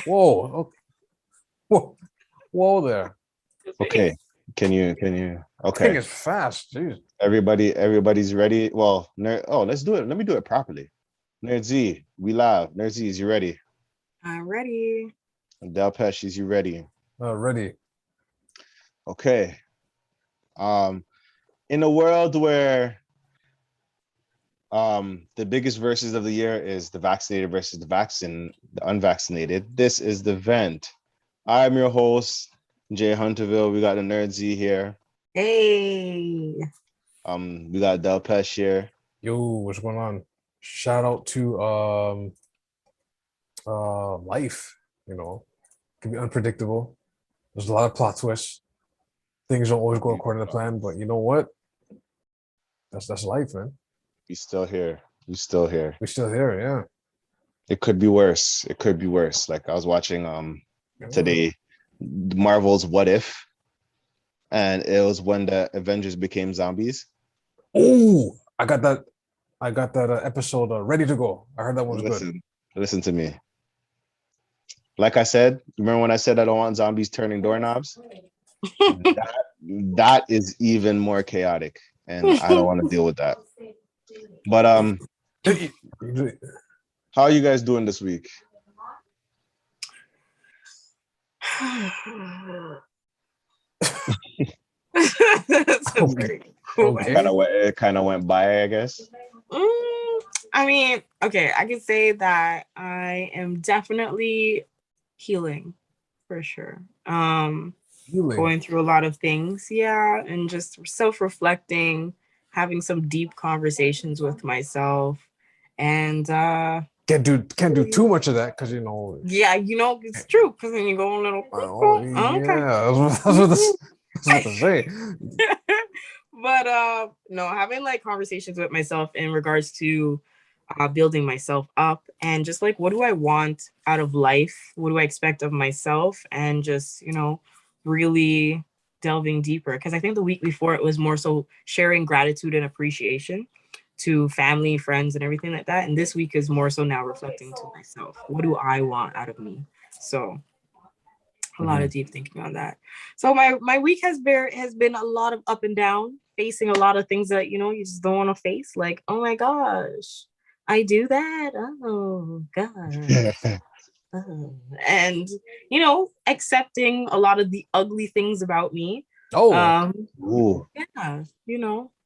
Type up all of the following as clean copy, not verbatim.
Whoa. Whoa. Whoa there. Okay. Can you? Okay. Thing is fast. Jeez. Everybody's ready. Well, let's do it. Let me do it properly. Nerd Z, we live. Nerd Z, is you ready? I'm ready. Del Pesh, is you ready? Ready. Okay. In a world where the biggest versus of the year is the vaccinated versus the unvaccinated, this is the vent. I'm your host, Jay Hunterville. We got the Nerd Z here. Hey. We got Del Pesh here. Yo, what's going on? Shout out to life. You know, can be unpredictable. There's a lot of plot twists. Things don't always go according to plan, but you know what? That's life, man. We still here. We still here. We're still here, yeah. It could be worse. It could be worse. Like I was watching today, Marvel's What If, and it was when the Avengers became zombies. Oh, I got that episode ready to go. I heard that one was good. Listen to me. Like I said, remember when I said I don't want zombies turning doorknobs? that is even more chaotic, and I don't want to deal with that. But how are you guys doing this week? Okay. It kind of went by, I guess. I mean, okay, I can say that I am definitely healing for sure. Going through a lot of things, yeah, and just self-reflecting, having some deep conversations with myself, and can't do too much of that because you know. Yeah, you know it's true because then you go a little. Yeah, that's what I was about to say. But no, having like conversations with myself in regards to building myself up and just like what do I want out of life? What do I expect of myself? And just really delving deeper because I think the week before it was more so sharing gratitude and appreciation to family, friends, and everything like that. And this week is more so now reflecting to myself. What do I want out of me? So a lot of deep thinking on that. So my week has been a lot of up and down, facing a lot of things that you just don't want to face. Like, oh my gosh, I do that. Oh gosh. And accepting a lot of the ugly things about me. Yeah,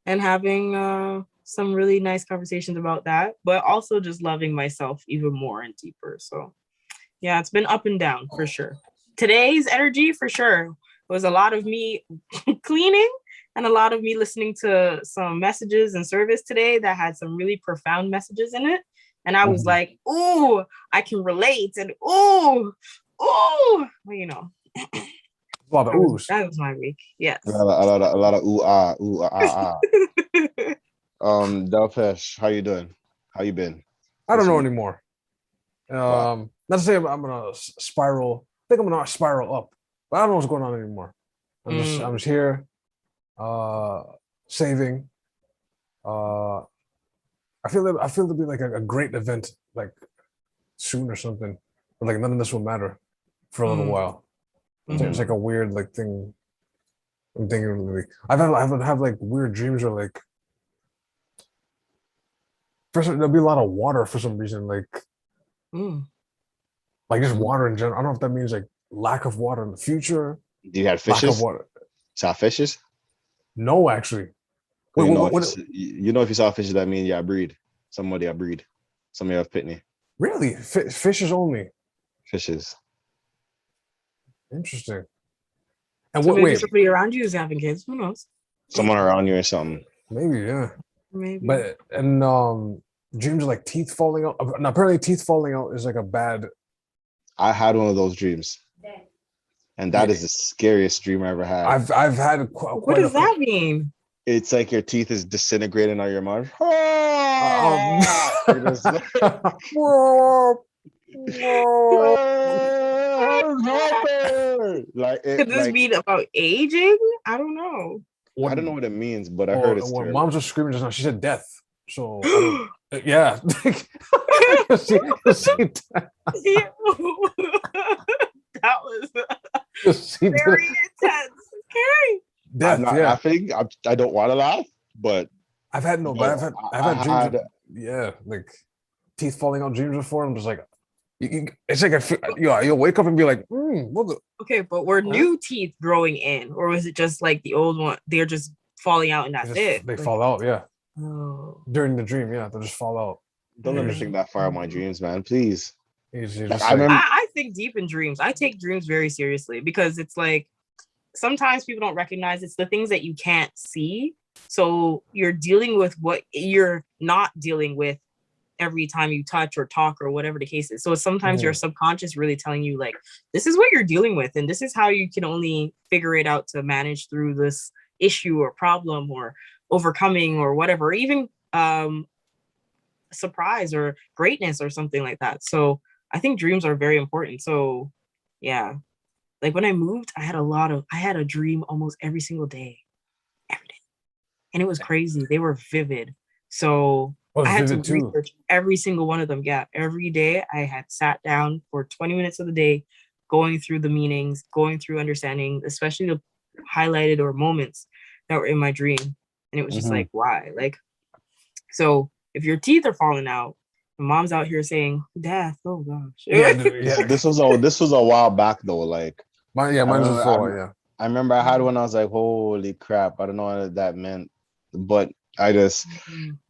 and having some really nice conversations about that, but also just loving myself even more and deeper. So yeah, it's been up and down for sure. Today's energy for sure was a lot of me cleaning and a lot of me listening to some messages and service today that had some really profound messages in it. And I was like, ooh, I can relate. And ooh, well, A lot of oohs. That was my week. Yes. A lot of ooh ah. Delpesh, how you doing? How you been? I don't know anymore. Not to say I'm gonna spiral. I think I'm gonna spiral up, but I don't know what's going on anymore. I'm just here, saving. I feel to be like a great event like soon or something, but like none of this will matter for a little while. It's like a weird like thing. I'm thinking like I've had like weird dreams where like first there'll be a lot of water for some reason like just water in general. I don't know if that means like lack of water in the future. Do you have fishes? Lack of water. Saw fishes? No, actually. If you saw fishes, that means breed. Somebody breed. Somebody have pitney. Really? Fishes only? Fishes. Interesting. And maybe somebody around you is having kids. Who knows? Someone around you or something. Maybe, yeah. Maybe. But dreams of like teeth falling out. And apparently teeth falling out is like a bad. I had one of those dreams. And that is the scariest dream I ever had. I've had what does that mean? It's like your teeth is disintegrating on your mouth. Could this be about aging? I don't know. I don't know what it means, but I heard it's when moms are screaming just now, she said death. So yeah. She did Very it. intense. Okay. I'm Death, not yeah. laughing. I don't want to laugh, but I've had no, but I've I had dreams had of, yeah, like teeth falling out dreams before. I'm just like, it's like I feel, you'll wake up and be like, what the, Okay, but were huh? new teeth growing in, or was it just like the old one? They're just falling out and that's it. They Like, fall out, yeah. oh. During the dream, yeah, they'll just fall out. don't let me think that far in my dreams, man. Please. You're Like just I like, remember. I think deep in dreams. I take dreams very seriously because it's like sometimes people don't recognize it's the things that you can't see. So you're dealing with what you're not dealing with every time you touch or talk or whatever the case is. So sometimes your subconscious really telling you like, this is what you're dealing with. And this is how you can only figure it out to manage through this issue or problem or overcoming or whatever, or even surprise or greatness or something like that. So I think dreams are very important. So yeah, like when I moved, I had a dream almost every single day, every day. And it was crazy. They were vivid. So I had to vivid too. research every single one of them. Yeah, every day I had sat down for 20 minutes of the day, going through the meanings, going through understanding, especially the highlighted or moments that were in my dream. And it was just like, why? Like, so if your teeth are falling out, mom's out here saying death. Oh gosh. Yeah, yeah. This was a while back though. Like Mine's just yeah. I remember I had one. I was like, holy crap! I don't know what that meant, but I don't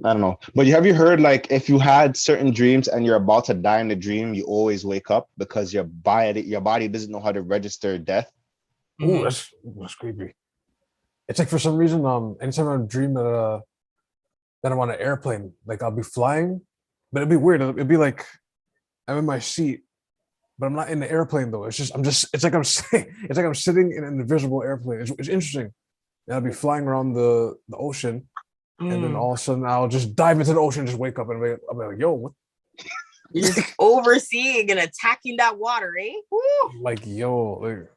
know. But have you heard like if you had certain dreams and you're about to die in the dream, you always wake up because your body doesn't know how to register death. Oh, that's creepy. It's like for some reason, anytime I dream that I'm on an airplane, like I'll be flying, but it'd be weird. It'd be like I'm in my seat, but I'm not in the airplane though. It's like I'm sitting in an invisible airplane. It's interesting. And I'll be flying around the ocean, and then all of a sudden I'll just dive into the ocean and just wake up and I'll be like, yo, what? You're just overseeing and attacking that water, eh? Woo! Like, yo, like,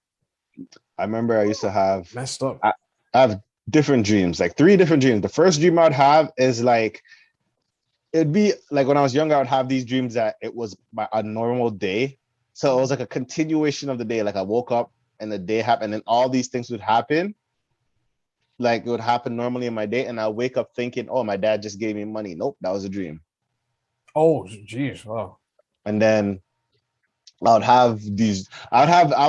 I remember I used to have messed up. I have different dreams, like 3 different dreams. The first dream I'd have is like, it'd be like when I was younger, I would have these dreams that it was a normal day. So it was like a continuation of the day. Like I woke up and the day happened and all these things would happen. Like it would happen normally in my day. And I wake up thinking, oh, my dad just gave me money. Nope, that was a dream. Oh, geez. Wow. And then I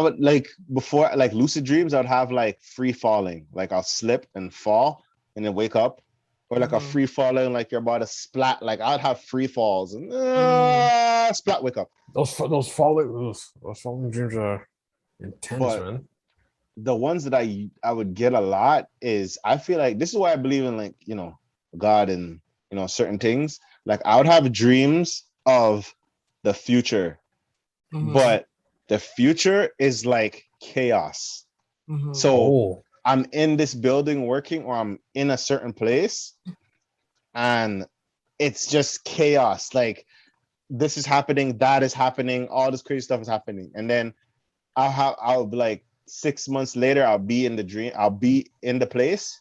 would like before like lucid dreams, I would have like free falling. Like I'll slip and fall and then wake up. Or like a free falling, like you're about to splat. Like I'd have free falls and splat, wake up. Those falling dreams are intense, But man. the ones that I would get a lot is I feel like this is why I believe in like, you know, God and, you know, certain things. Like I would have dreams of the future, but the future is like chaos. So I'm in this building working or I'm in a certain place and it's just chaos. Like this is happening, that is happening, all this crazy stuff is happening. And then I'll be like 6 months later, I'll be in the dream, I'll be in the place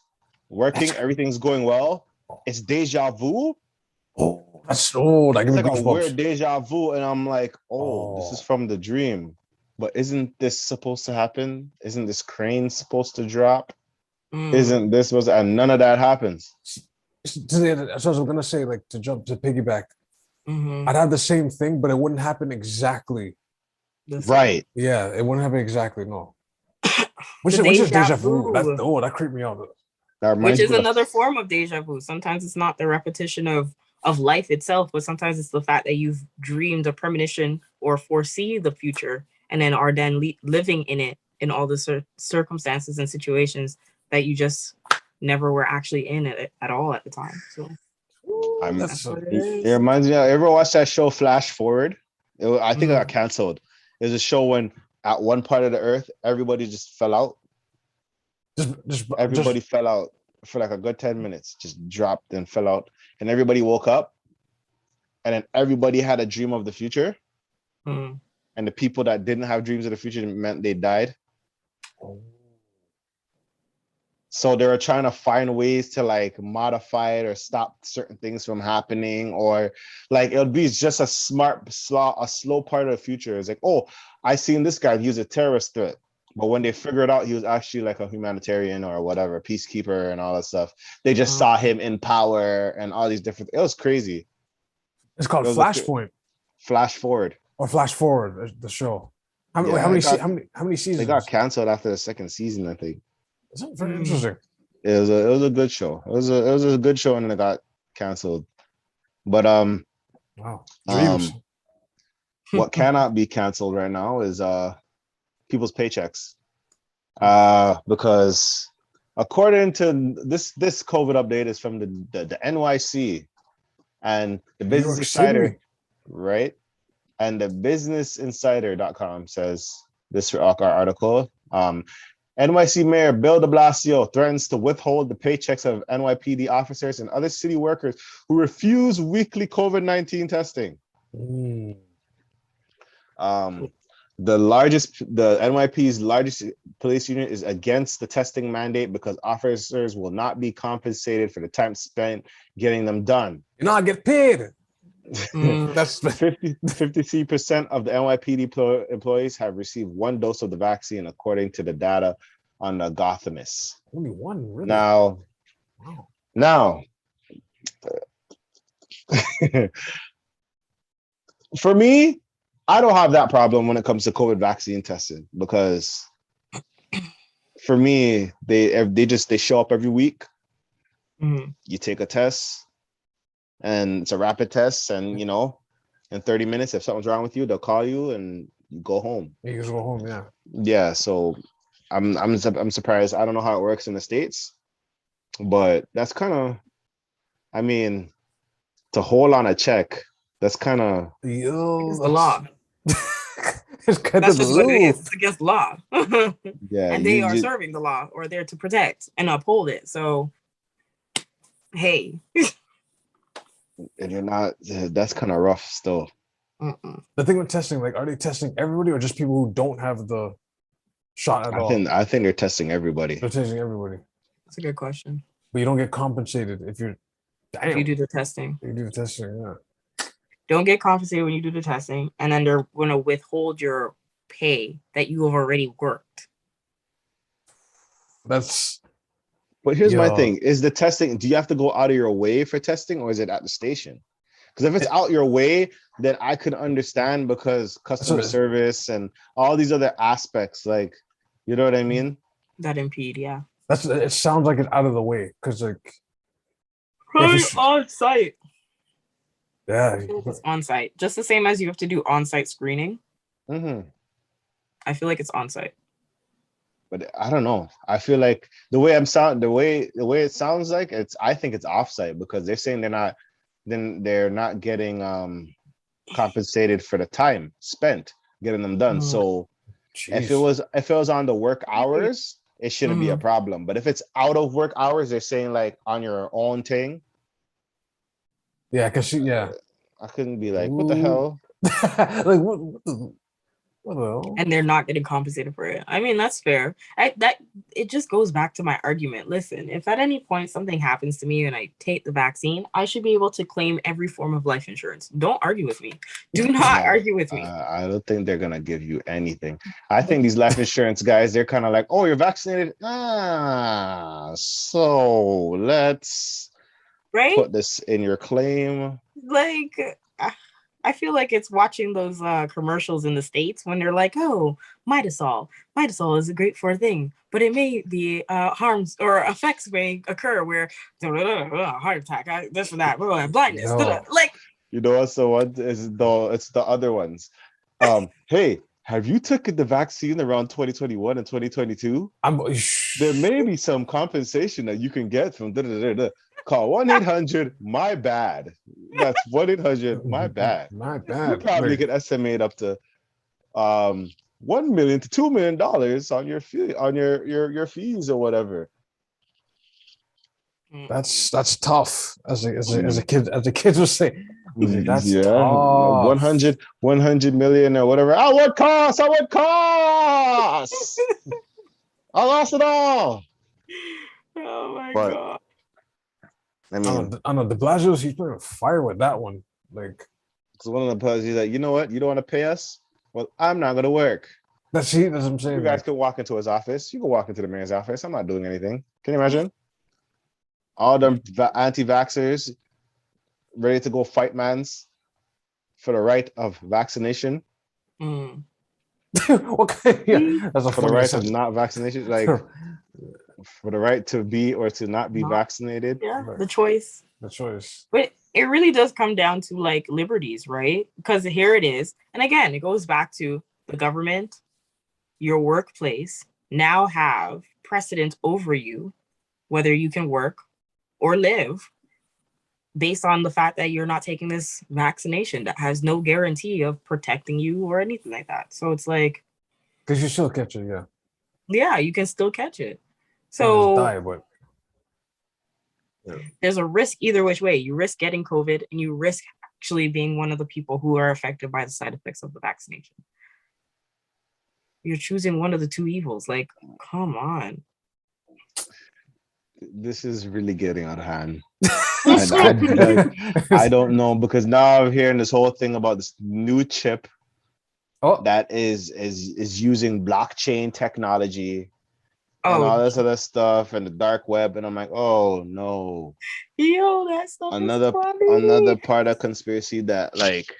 working, everything's going well. It's deja vu. That's old. I It's give like me a goosebumps. weird deja vu. And I'm like, this is from the dream. But isn't this supposed to happen? Isn't this crane supposed to drop? Isn't this was and none of that happens. So I was gonna say, like to piggyback, I'd have the same thing, but it wouldn't happen exactly. Right. Yeah, it wouldn't happen exactly. No. Which is deja vu. That creeped me out. Which is another form of deja vu. Sometimes it's not the repetition of life itself, but sometimes it's the fact that you've dreamed a premonition or foresee the future and then are then living in it in all the circumstances and situations that you just never were actually in it at all at the time. So it reminds me, ever watch that show Flash Forward? I think it got canceled. There's a show when at one part of the earth, everybody just fell out. Everybody fell out for like a good 10 minutes, just dropped and fell out. And everybody woke up. And then everybody had a dream of the future. And the people that didn't have dreams of the future meant they died. So they were trying to find ways to like modify it or stop certain things from happening, or like it would be just a slow part of the future. It's like, oh, I seen this guy, he was a terrorist threat. But when they figured out he was actually like a humanitarian or whatever, peacekeeper and all that stuff, they just saw him in power and all these different. It was crazy. It's called It was Flashpoint Flash Forward. or Flash Forward. The show. How Yeah, how many seasons? They got canceled after the second season, I think. Is that very interesting? It was a good show. It was a good show, and then it got canceled. But Wow. Dreams. What cannot be canceled right now is people's paychecks. Because according to this COVID update is from the NYC and the Business Insider, right? And the businessinsider.com says this article. NYC Mayor Bill DeBlasio threatens to withhold the paychecks of NYPD officers and other city workers who refuse weekly COVID-19 testing. The NYPD's largest police unit is against the testing mandate because officers will not be compensated for the time spent getting them done. You not get paid. That's 53% of the NYPD employees have received one dose of the vaccine, according to the data on the Gothamist. Only one, really? Now, for me, I don't have that problem when it comes to COVID vaccine testing because for me, they show up every week. You take a test. And it's a rapid test, and in 30 minutes, if something's wrong with you, they'll call you and you go home. You just go home, yeah. Yeah, so I'm surprised. I don't know how it works in the States, but that's kind of, to hold on a check, that's kind of the law. It's kind that's of just what it is. It's against law. Yeah, and they are serving the law, or they're to protect and uphold it. So, hey. And you're not, that's kind of rough still. The thing with testing, like, are they testing everybody or just people who don't have the shot at all? I think they're testing everybody. They're testing everybody. That's a good question. But you don't get compensated if you do the testing. You do the testing, yeah. Don't get compensated when you do the testing, and then they're going to withhold your pay that you have already worked. But here's my thing: is the testing? Do you have to go out of your way for testing, or is it at the station? Because if it's out your way, then I could understand because customer service and all these other aspects, like, you know what I mean? That impede, yeah. It sounds like it's out of the way because probably on site. Yeah, it's on site, just the same as you have to do on site screening. I feel like it's on site. But I don't know. I feel like the way it sounds like I think it's offsite because they're saying they're not getting compensated for the time spent getting them done. So if it was on the work hours, it shouldn't be a problem. But if it's out of work hours, they're saying like on your own thing. Yeah, because I couldn't be like, what the hell? Like what and they're not getting compensated for it. I mean, that's fair. It just goes back to my argument. Listen, if at any point something happens to me and I take the vaccine, I should be able to claim every form of life insurance. Don't argue with me. Do not argue with me. I don't think they're gonna give you anything. I think these life insurance guys, they're kind of like, oh, you're vaccinated. So let's put this in your claim. Like, I feel like it's watching those commercials in the States when they're like, oh, Midasol is great for a thing, but it may be harms or effects may occur where heart attack, this or that, blindness. Like, so what is it's the other ones. Hey, have you taken the vaccine around 2021 and 2022? There may be some compensation that you can get from Call 1-800-MY-BAD. That's 1-800-MY-BAD. My bad. You probably could estimate up to $1 million to $2 million on your fee, on your fees or whatever. That's tough. As a kid, as the kids would say, that's tough. 100 million or whatever. At what cost? I lost it all. Oh my god. I mean, I know DeBlasio, he's playing fire with that one. Like, it's one of the players. He's like, you know what? You don't want to pay us? Well, I'm not going to work. That's what I'm saying. You guys could walk into his office. You can walk into the mayor's office. I'm not doing anything. Can you imagine? All them anti-vaxxers ready to go fight mans for the right of vaccination. Mm. Okay, yeah, that's a For the funny right of sentence. not vaccination, like for the right to be or to not be vaccinated. Yeah, Right. the choice. The choice. But it really does come down to like liberties, right? Because here it is. And again, it goes back to the government, your workplace now have precedent over you, whether you can work or live based on the fact that you're not taking this vaccination that has no guarantee of protecting you or anything like that. So it's like, Because you still catch it, yeah. yeah, you can still catch it. You don't So die, but there's a risk either which way. You risk getting COVID and you risk actually being one of the people who are affected by the side effects of the vaccination. You're choosing one of the two evils. Like, come on. This is really getting out of hand. I don't know, because now I'm hearing this whole thing about this new chip that is using blockchain technology and all this other stuff and the dark web, and I'm like, oh no. Yo, that stuff another part of conspiracy that, like,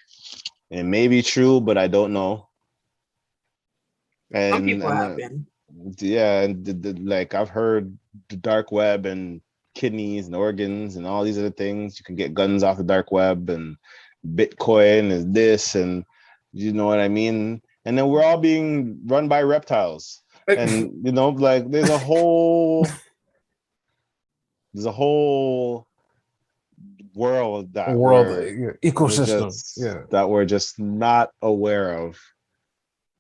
it may be true, but I don't know. And some people have been. Yeah, and like I've heard the dark web and kidneys and organs and all these other things. You can get guns off the dark web, and Bitcoin is this, and you know what I mean? And then we're all being run by reptiles. And you know, like there's a whole world that ecosystem that we're just not aware of.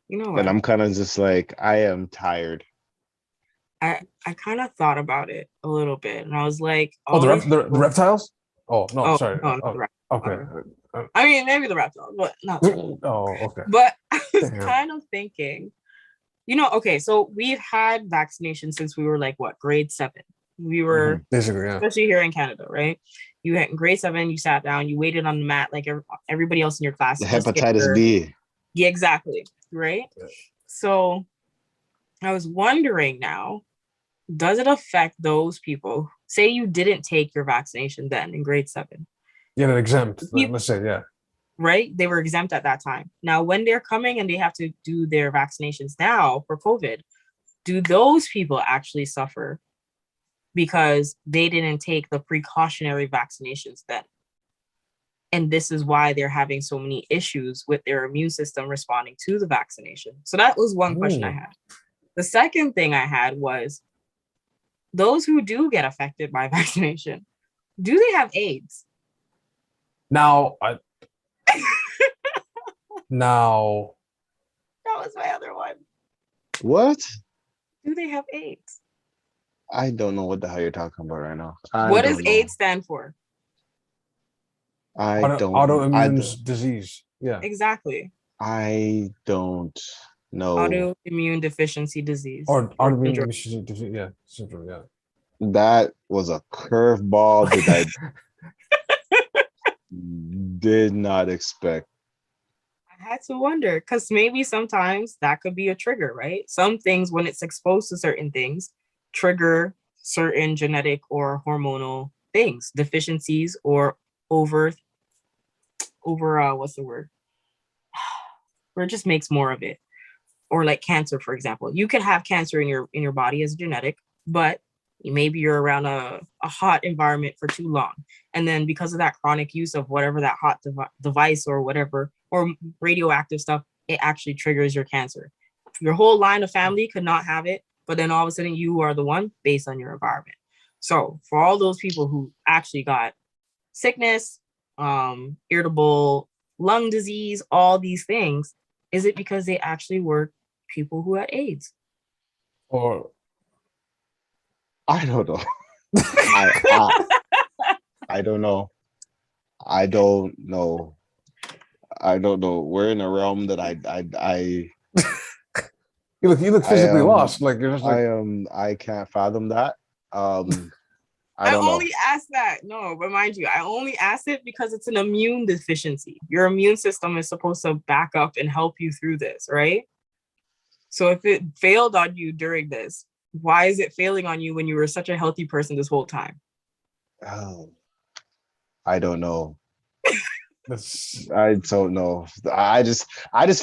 You know what? And I'm kind of just like, I am tired. I kind of thought about it a little bit, and I was like, the reptiles? Oh no, oh, sorry. No, okay. I mean, maybe the reptiles, but not. Oh, okay. But I was kind of thinking, you know, okay, so we've had vaccination since we were like what, grade 7. We were basically, yeah. Especially here in Canada, right? You had in grade 7, you sat down, you waited on the mat like everybody else in your class. The hepatitis B. Yeah, exactly. Right. Yeah. So I was wondering now, does it affect those people? Say you didn't take your vaccination then in grade 7. Yeah, they're exempt. Let's say, yeah. Right? They were exempt at that time. Now, when they're coming and they have to do their vaccinations now for COVID, do those people actually suffer because they didn't take the precautionary vaccinations then? And this is why they're having so many issues with their immune system responding to the vaccination. So that was one question I had. The second thing I had was, those who do get affected by vaccination, do they have AIDS? Now, That was my other one. What? Do they have AIDS? I don't know what the hell you're talking about right now. What does AIDS stand for? Autoimmune disease. Yeah. Exactly. I don't know. Autoimmune deficiency disease. Or autoimmune deficiency disease, yeah. Syndrome, yeah. That was a curveball that I did not expect. I had to wonder, because maybe sometimes that could be a trigger, right? Some things, when it's exposed to certain things, trigger certain genetic or hormonal things, deficiencies, or over what's the word? Where it just makes more of it. Or like cancer, for example. You can have cancer in your body as genetic, but maybe you're around a hot environment for too long. And then because of that chronic use of whatever that hot device or whatever, or radioactive stuff, it actually triggers your cancer. Your whole line of family could not have it, but then all of a sudden you are the one based on your environment. So for all those people who actually got sickness, irritable lung disease, all these things, is it because they actually were people who had AIDS? Or I don't know. I don't know. I don't know. We're in a realm that I you look physically lost. Like you're just like I can't fathom that. I only asked that. No, remind you, I only asked it because it's an immune deficiency. Your immune system is supposed to back up and help you through this, right? So if it failed on you during this, why is it failing on you when you were such a healthy person this whole time? Oh, I don't know. That's I don't know. I just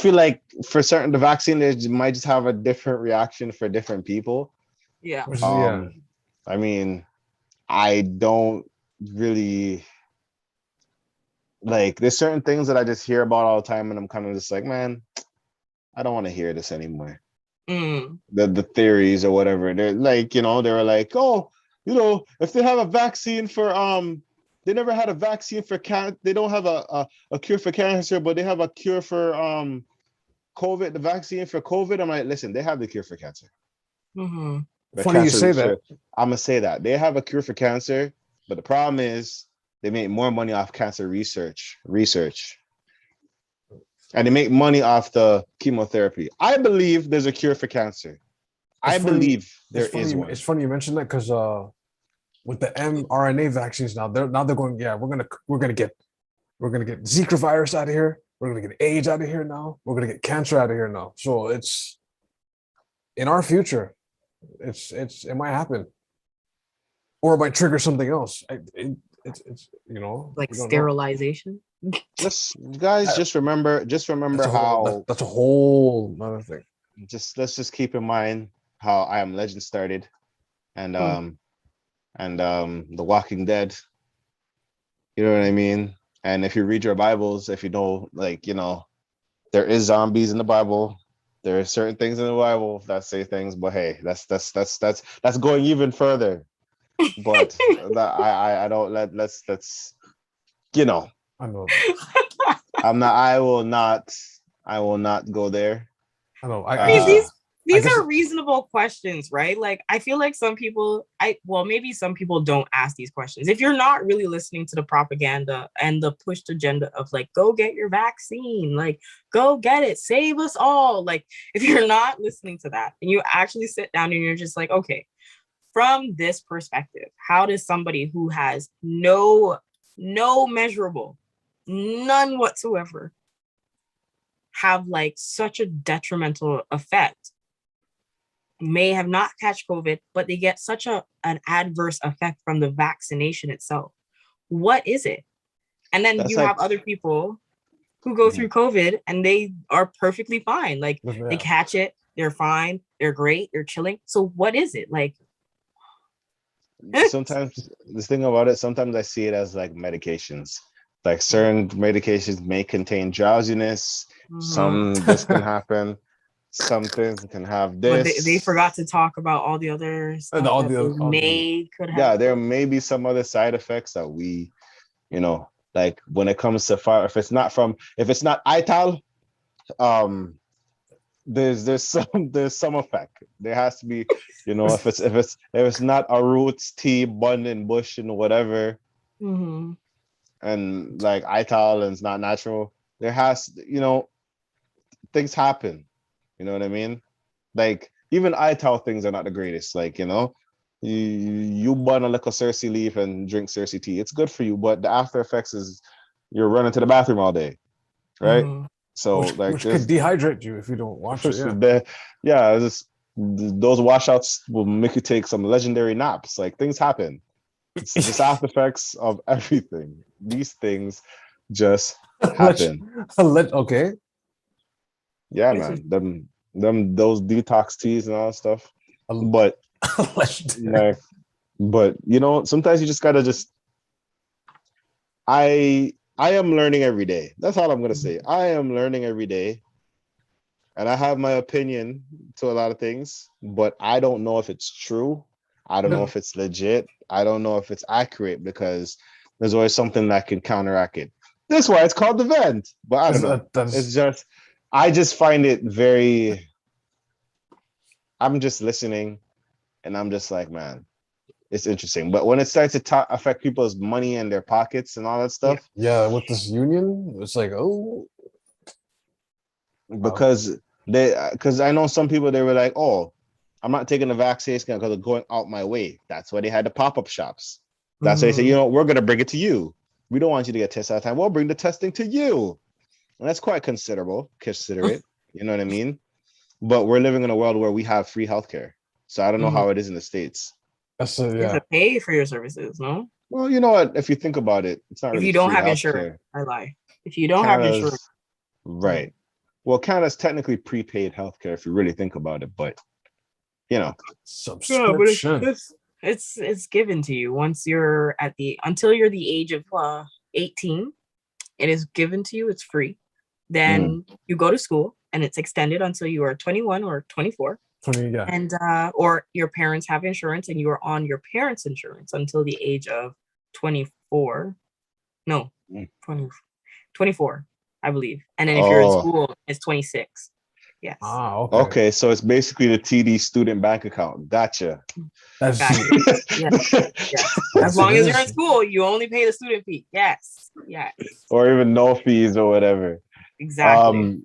feel like for certain the vaccine they might just have a different reaction for different people. Yeah. which is, yeah. I mean, I don't really like there's certain things that I just hear about all the time and I'm kind of just like, man, I don't want to hear this anymore. Mm. The theories or whatever. They're like, they were like, oh, if they have a vaccine for they never had a vaccine for they don't have a cure for cancer, but they have a cure for COVID, the vaccine for COVID. I'm like, listen, they have the cure for cancer. Mm-hmm. The Funny you cancer say that. I'm gonna say that. They have a cure for cancer, but the problem is they make more money off cancer research. And they make money off the chemotherapy. I believe there's a cure for cancer. I believe there is one. It's funny you mentioned that because with the mRNA vaccines now they're going, yeah, we're gonna get Zika virus out of here. We're gonna get AIDS out of here now. We're gonna get cancer out of here now. So it's in our future. It might happen, or it might trigger something else. It's Like we don't know. sterilization. Just remember how that's a whole other thing. let's just keep in mind how I Am Legend started and The Walking Dead. You know what I mean? And if you read your Bibles, if you know, there is zombies in the Bible. There are certain things in the Bible that say things, but hey, that's going even further. But I don't let's I know. I will not go there. I know. These are reasonable questions, right? Like, I feel like some people, maybe some people don't ask these questions. If you're not really listening to the propaganda and the pushed agenda of like, go get your vaccine, like, go get it, save us all. Like, if you're not listening to that and you actually sit down and you're just like, okay, from this perspective, how does somebody who has no measurable, none whatsoever, have like such a detrimental effect, may have not catch COVID, but they get such an adverse effect from the vaccination itself? What is it? And then you have other people who go through COVID and they are perfectly fine. Like, they catch it, they're fine, they're great, they're chilling. So what is it? Like, sometimes this thing about it, sometimes I see it as like medications. Like certain medications may contain drowsiness. Some this can happen. Some things can have this. But they forgot to talk about all the other stuff could have. Yeah, there may be some other side effects that we, like when it comes to fire. If it's not ITAL, there's some effect. There has to be, if it's not a roots, tea, bun and bush and whatever. Mm-hmm. And like ITAL and it's not natural, there has, things happen. You know what I mean? Like even ITAL things are not the greatest. Like, you burn a little Cersei leaf and drink Cersei tea. It's good for you, but the after effects is you're running to the bathroom all day. Right? Mm-hmm. So which could dehydrate you if you don't watch it. Those washouts will make you take some legendary naps. Like things happen. It's just after effects of everything. These things just happen. Okay. Yeah, man. Those detox teas and all that stuff. But sometimes you just gotta I am learning every day. That's all I'm gonna say. I am learning every day. And I have my opinion to a lot of things, but I don't know if it's true. I don't know if it's legit. I don't know if it's accurate because there's always something that can counteract it. That's why it's called the vent. But I don't know. It's just, I just find it very, I'm just listening and I'm just like, man, it's interesting. But when it starts to affect people's money and their pockets and all that stuff. Yeah, with this union, it's like, oh. Because I know some people, they were like, oh, I'm not taking the vaccination because I'm going out my way. That's why they had the pop-up shops. That's why they say, we're going to bring it to you. We don't want you to get tested all the time. We'll bring the testing to you. And that's quite considerate. You know what I mean? but we're living in a world where we have free healthcare. So I don't know how it is in the States. That's You have to pay for your services, no? Well, you know what? If you think about it, it's not If really you don't free have healthcare. insurance, I lie. If you don't have insurance, right. Well, Canada's technically prepaid healthcare if you really think about it, but you know, subscription. Yeah, but it's given to you once you're until you're the age of 18. It is given to you. It's free. Then you go to school, and it's extended until you are 21 or 24. 20, yeah. And or your parents have insurance, and you are on your parents' insurance until the age of 24. No, 20, 24, I believe. And then if you're in school, it's 26. Yes. Okay. Okay, so it's basically the TD student bank account. Gotcha. That's yes. As long as you're in school, you only pay the student fee. Yes. Or even no fees or whatever. Exactly.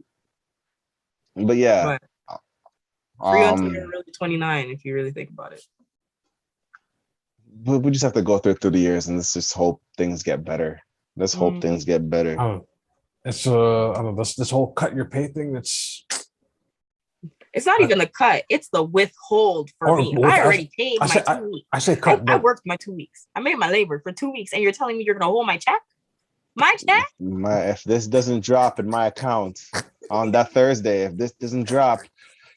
But yeah. Free until you're really 29, if you really think about it. But we just have to go through the years, and let's just hope things get better. Let's hope things get better. It's I don't know, this whole cut your pay thing. It's not even the cut; it's the withhold for me. I already paid my 2 weeks. I say cut. I worked my 2 weeks. I made my labor for 2 weeks, and you're telling me you're gonna hold my check? My check? If this doesn't drop in my account on that Thursday, if this doesn't drop,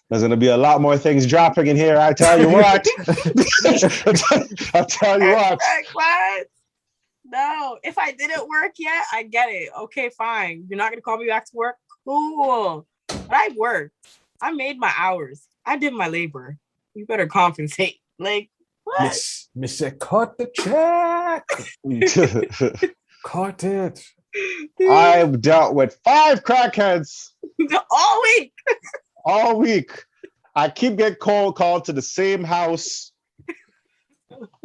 there's going to be a lot more things dropping in here. I tell you what. I'll tell you what. What? No. If I didn't work yet, I get it. Okay, fine. You're not going to call me back to work? Cool. But I worked. I made my hours. I did my labor. You better compensate. Like, what? Miss it, cut the check. Cut it. I've dealt with 5 crackheads. All week. All week. I keep getting called to the same house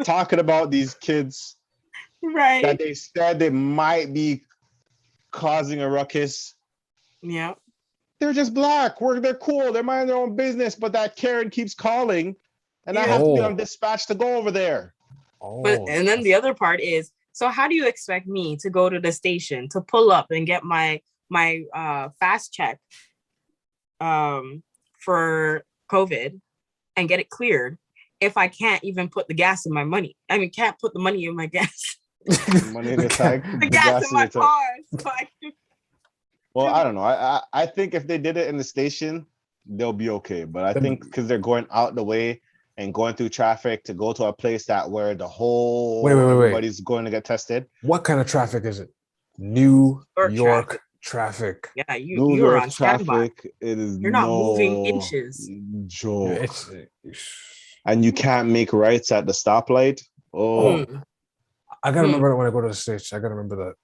talking about these kids. Right. That they said they might be causing a ruckus. Yeah. They're just black. They're cool. They're minding their own business. But that Karen keeps calling. And I have to be on dispatch to go over there. And then the other part is, so how do you expect me to go to the station to pull up and get my fast check for COVID and get it cleared if I can't even put the gas in my money? I mean, can't put the money in my gas. Money in the tank. The gas in my car. Well, I don't know. I think if they did it in the station, they'll be okay. But I think because they're going out the way and going through traffic to go to a place where the whole everybody's going to get tested. What kind of traffic is it? New York traffic. Yeah, you're on traffic. It is. You're not moving inches. Joke. And you can't make rights at the stoplight. I gotta remember that when I go to the States. I gotta remember that.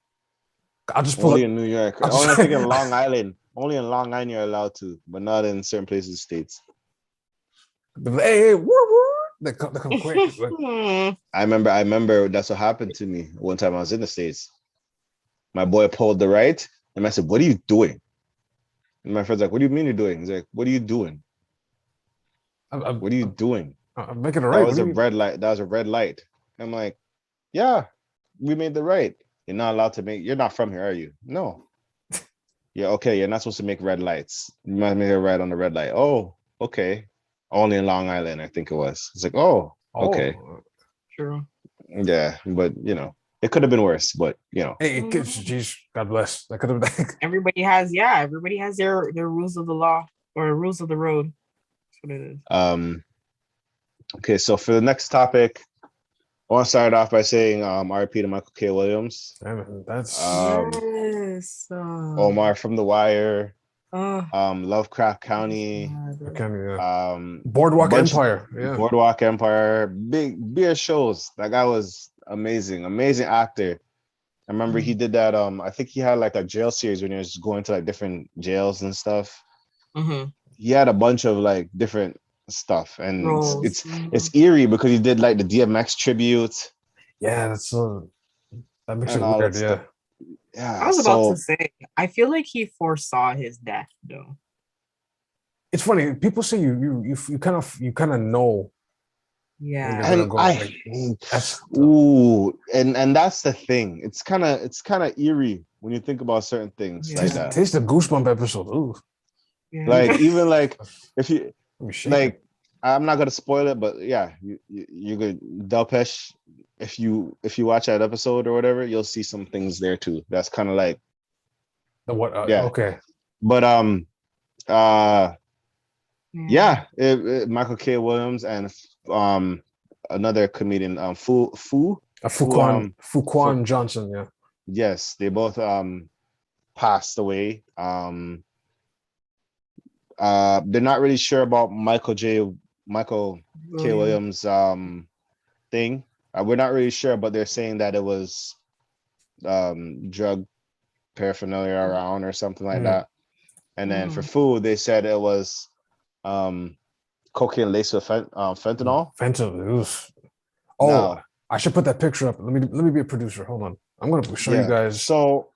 I'll just pull only in New York. Only I think in Long Island. Only in Long Island you're allowed to, but not in certain places in the States. Hey, they come quick. I remember that's what happened to me one time I was in the States. My boy pulled the right, and I said, "What are you doing?" And my friend's like, "What do you mean you're doing?" He's like, "What are you doing? What are you doing?" I'm making a right. That was a red light. That was a red light. I'm like, "Yeah, we made the right. You're not allowed to make. You're not from here, are you? No. Yeah, okay. You're not supposed to make red lights. You might make a right on the red light. Oh, okay. Only in Long Island, I think it was. It's like, oh, okay. True. Yeah, but it could have been worse. But hey, geez, God bless. That could have been. Everybody has their rules of the law or rules of the road. That's what it is. Okay, so for the next topic, I want to start off by saying RIP to Michael K. Williams. That's Omar from The Wire. Lovecraft County. Boardwalk Empire. Yeah. Boardwalk Empire. Big beer shows. That guy was amazing actor. I remember he did that. I think he had like a jail series when he was going to like different jails and stuff. He had a bunch of like different stuff, and it's eerie because he did like the DMX tribute. Yeah, that makes it weird. Yeah, I was about to say, I feel like he foresaw his death though. It's funny. People say you kind of know. Yeah. And and that's the thing. It's kind of eerie when you think about certain things like that. Taste the Goosebump episode. Ooh. Yeah. Like even like if you Let me shake it. like, I'm not gonna spoil it, but yeah, you're good. Delpesh, if you watch that episode or whatever, you'll see some things there too. That's kind of like The what? yeah. Okay. But Yeah. yeah, Michael K. Williams and another comedian Fuquan Johnson. Yeah. yes, they both passed away. They're not really sure about Michael K. Williams thing. We're not really sure, but they're saying that it was drug paraphernalia around or something like that. And then for food, they said it was cocaine laced with fentanyl. Fentanyl. Oh, Now, I should put that picture up. Let me be a producer. Hold on. I'm gonna show you guys. So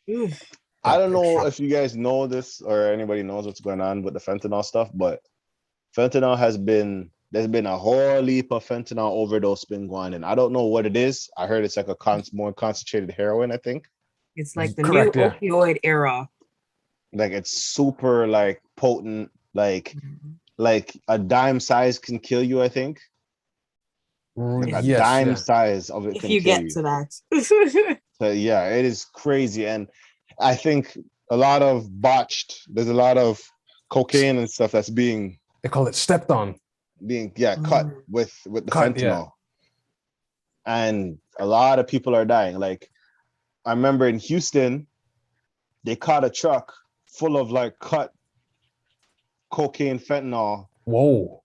Oof. I don't know if you guys know this or anybody knows what's going on with the fentanyl stuff, but fentanyl there's been a whole heap of fentanyl overdose been going in. I don't know what it is. I heard it's like a more concentrated heroin, I think. It's like the Correct, new yeah. opioid era. Like it's super like potent, like a dime size can kill you, I think. Like a dime size of it If can you kill get you. to that. So yeah, it is crazy. And I think there's a lot of cocaine and stuff that's being They call it stepped on. Cut with the fentanyl. Yeah. And a lot of people are dying. Like I remember in Houston, they caught a truck full of like cut cocaine fentanyl. Whoa.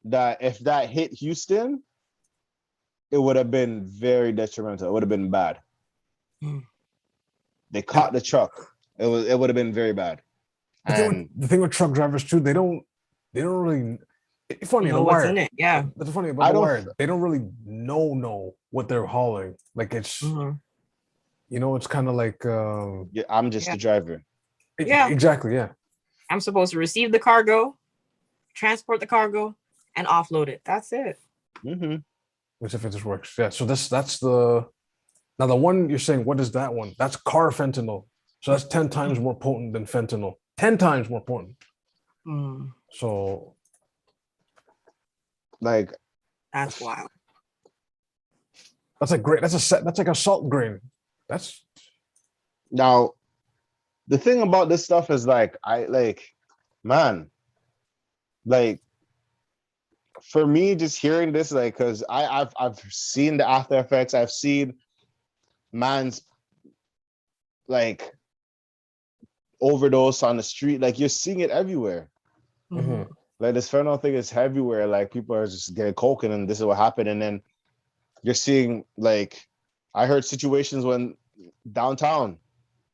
That if that hit Houston, it would have been very detrimental. It would have been bad. They caught the truck. It would have been very bad. The thing with truck drivers too, they don't really. It's funny know the what's wire. in it, yeah. That's funny about the wire. They don't really know what they're hauling. Like it's, it's kind of like. Yeah, I'm just the driver. Yeah, exactly. Yeah. I'm supposed to receive the cargo, transport the cargo, and offload it. That's it. Which if it just works, yeah. So that's the now the one you're saying. What is that one? That's car fentanyl. So that's 10 times more potent than fentanyl. 10 times more potent. So, like, that's wild. That's like great. That's like a salt grain. That's now the thing about this stuff is like for me, just hearing this, like, because I've seen the after effects. I've seen man's like overdose on the street. Like you're seeing it everywhere. Like this fentanyl thing is everywhere. Like people are just getting coke, and this is what happened. And then you're seeing like I heard situations when downtown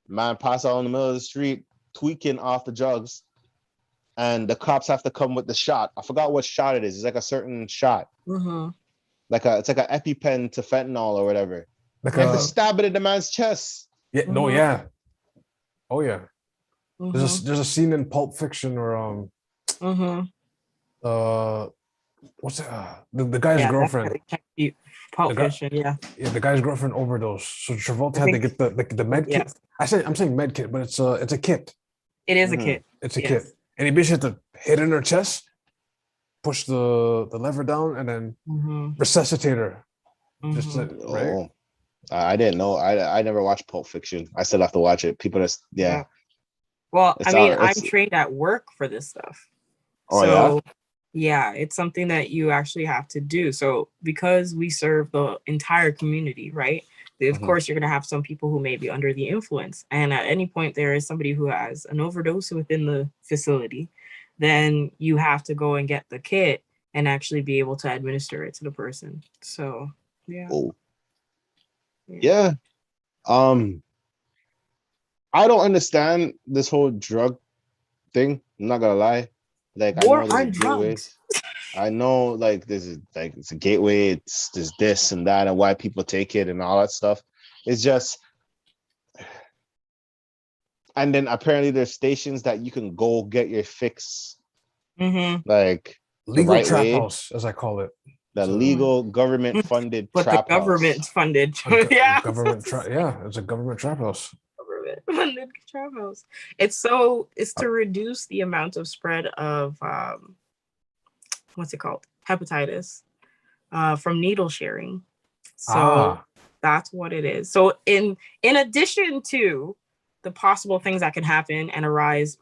man pass out in the middle of the street tweaking off the drugs. And the cops have to come with the shot. I forgot what shot it is. It's like a certain shot. It's like an EpiPen to fentanyl or whatever. Like they have to stab it in the man's chest. Yeah. No. Yeah. Oh yeah. There's a scene in Pulp Fiction or what's that? The guy's girlfriend. Pulp Fiction. Yeah. Yeah. The guy's girlfriend overdosed. So Travolta had to get the med kit. I'm saying med kit, but it's a kit. It is a kit. It's a kit. And he basically had to hit in her chest, push the lever down, and then resuscitate her. Just right? Oh, I didn't know. I never watched Pulp Fiction. I still have to watch it. People just Well, I'm trained at work for this stuff. Oh, so yeah, it's something that you actually have to do. So because we serve the entire community, right? Of course, you're going to have some people who may be under the influence. And at any point, there is somebody who has an overdose within the facility. Then you have to go and get the kit and actually be able to administer it to the person. So, yeah. Oh. Yeah. I don't understand this whole drug thing. I'm not going to lie. Like, War I know on drugs. I know, like, this is like it's a gateway. There's this and that, and why people take it and all that stuff. It's just, and then apparently there's stations that you can go get your fix, like legal trap house, as I call it. The legal government funded but trap the government house. funded, Government trap. Yeah, it's a government trap house. it. Funded trap house. It's to reduce the amount of spread of what's it called? Hepatitis from needle sharing. So that's what it is. So in addition to the possible things that can happen and arise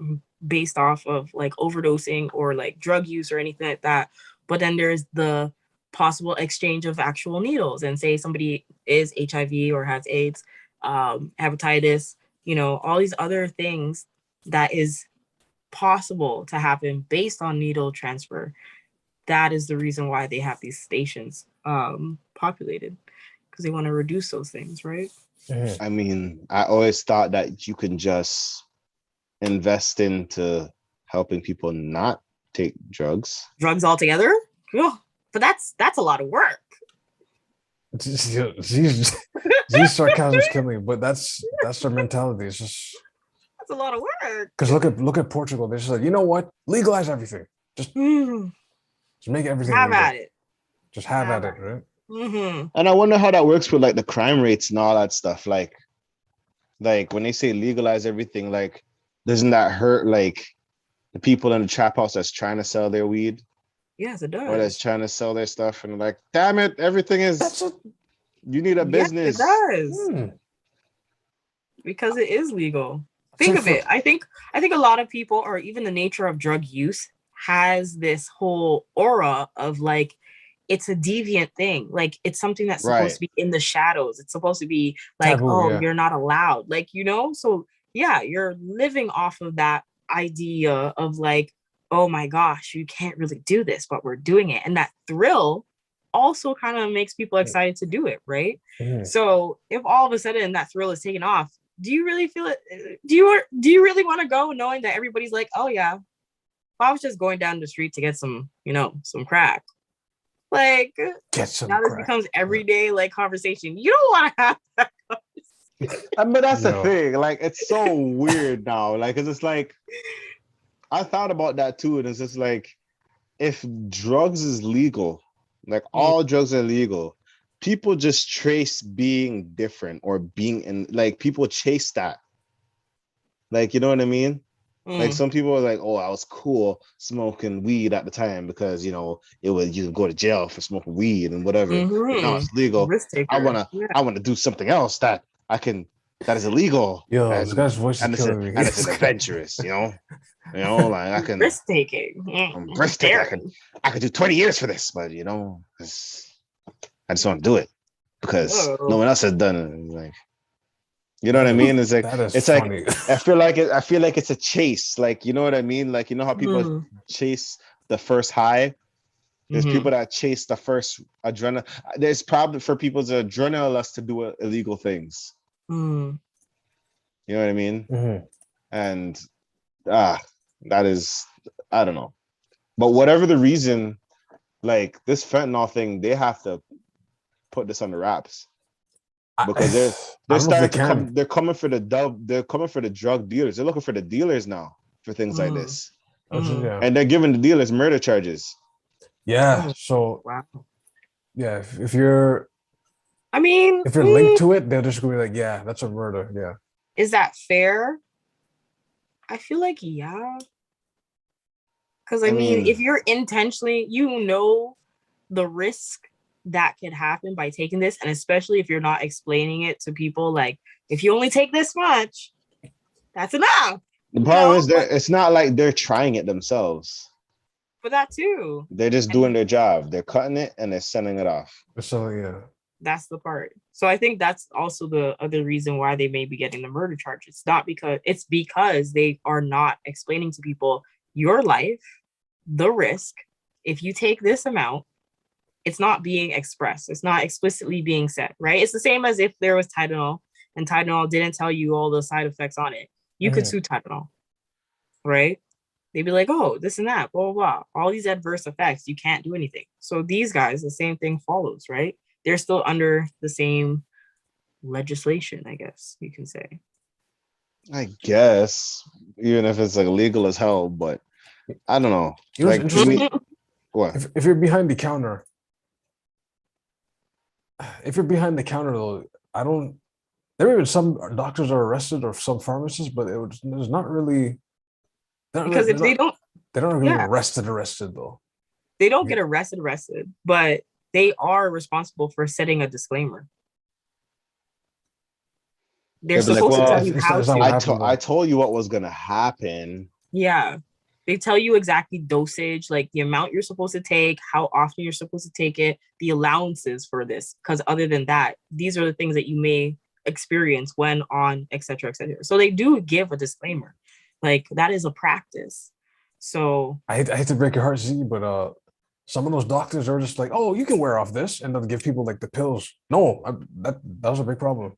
based off of like overdosing or like drug use or anything like that, but then there's the possible exchange of actual needles, and say somebody is HIV or has AIDS, hepatitis, all these other things that is possible to happen based on needle transfer. That is the reason why they have these stations populated, because they want to reduce those things, right? I mean, I always thought that you can just invest into helping people not take drugs altogether. But that's a lot of work. These sarcasms kill me, but that's their mentality. It's just that's a lot of work. Because look at Portugal. They're just like, you know what? Legalize everything. Just make everything. Have legal. at it. Just have at it, right? Mm-hmm. And I wonder how that works with like the crime rates and all that stuff. Like when they say legalize everything, like doesn't that hurt like the people in the trap house that's trying to sell their weed? Yes, it does. Or that's trying to sell their stuff, and like, damn it, everything is. You need a business. Yes, it does. Because it is legal. Think of it. I think a lot of people, or even the nature of drug use, has this whole aura of like, it's a deviant thing. Like it's something that's supposed to be in the shadows. It's supposed to be like, taboo, you're not allowed. Like, so yeah, you're living off of that idea of like, oh my gosh, you can't really do this, but we're doing it. And that thrill also kind of makes people excited to do it, right? So if all of a sudden that thrill is taken off, do you really feel it? Do you really want to go knowing that everybody's like, oh yeah, if I was just going down the street to get some, some crack, like get some now crack. This becomes everyday like conversation. You don't want to have that conversation. But that's the thing. Like it's so weird now. Like, 'cause it's like I thought about that too, and it's just like if drugs is legal, like all drugs are legal, people just trace being different or being in, like people chase that. Like, you know what I mean? Like some people are like, oh, I was cool smoking weed at the time because it was, you could go to jail for smoking weed and whatever. But now it's legal. I wanna do something else that is illegal. Yo, this guy's voice is killing me. And it's adventurous, like I can risk taking. I'm risk taking. I could do 20 years for this, but I just want to do it because no one else has done it. Like, you know what I mean? It's like funny. Like I feel like it's a chase. Like, you know what I mean? Like, you know how people chase the first high? There's people that chase the first adrenaline. There's probably for people's adrenaline lust to do illegal things. You know what I mean? And that is, I don't know. But whatever the reason, like this fentanyl thing, they have to put this under wraps. Because they're starting to come. They're coming for the drug dealers. They're looking for the dealers now for things like this, and they're giving the dealers murder charges. Yeah. So, yeah, if you're linked to it, they're just gonna be like, yeah, that's a murder. Yeah. Is that fair? I feel like yeah. Because I mean, if you're intentionally, the risk that could happen by taking this, and especially if you're not explaining it to people, like if you only take this much, that's enough. The problem is that it's not like they're trying it themselves. For that too, they're just doing their job. They're cutting it and they're sending it off. So yeah, that's the part. So I think that's also the other reason why they may be getting the murder charges. It's because they are not explaining to people your life, the risk. If you take this amount, it's not being expressed. It's not explicitly being said, right? It's the same as if there was Tylenol and Tylenol didn't tell you all the side effects on it. You could sue Tylenol, right? They'd be like, oh, this and that, blah, blah, blah. All these adverse effects, you can't do anything. So these guys, the same thing follows, right? They're still under the same legislation, I guess you can say. I guess, even if it's like illegal as hell, but I don't know. Like, what? If you're behind the counter, though, I don't There are even some doctors are arrested or some pharmacists, but there's not really. Because if they don't really yeah, arrested though. they don't get arrested, but they are responsible for setting a disclaimer. They're They'll be like, supposed to well, tell you how it's not to. what happened, I though. told you what was gonna happen. Yeah. They tell you exactly dosage, like the amount you're supposed to take, how often you're supposed to take it, the allowances for this. Because other than that, these are the things that you may experience when on, etc., etc. So they do give a disclaimer. Like that is a practice. So I hate to break your heart, Z, but some of those doctors are just like, oh, you can wear off this, and they'll give people like the pills. No, that was a big problem.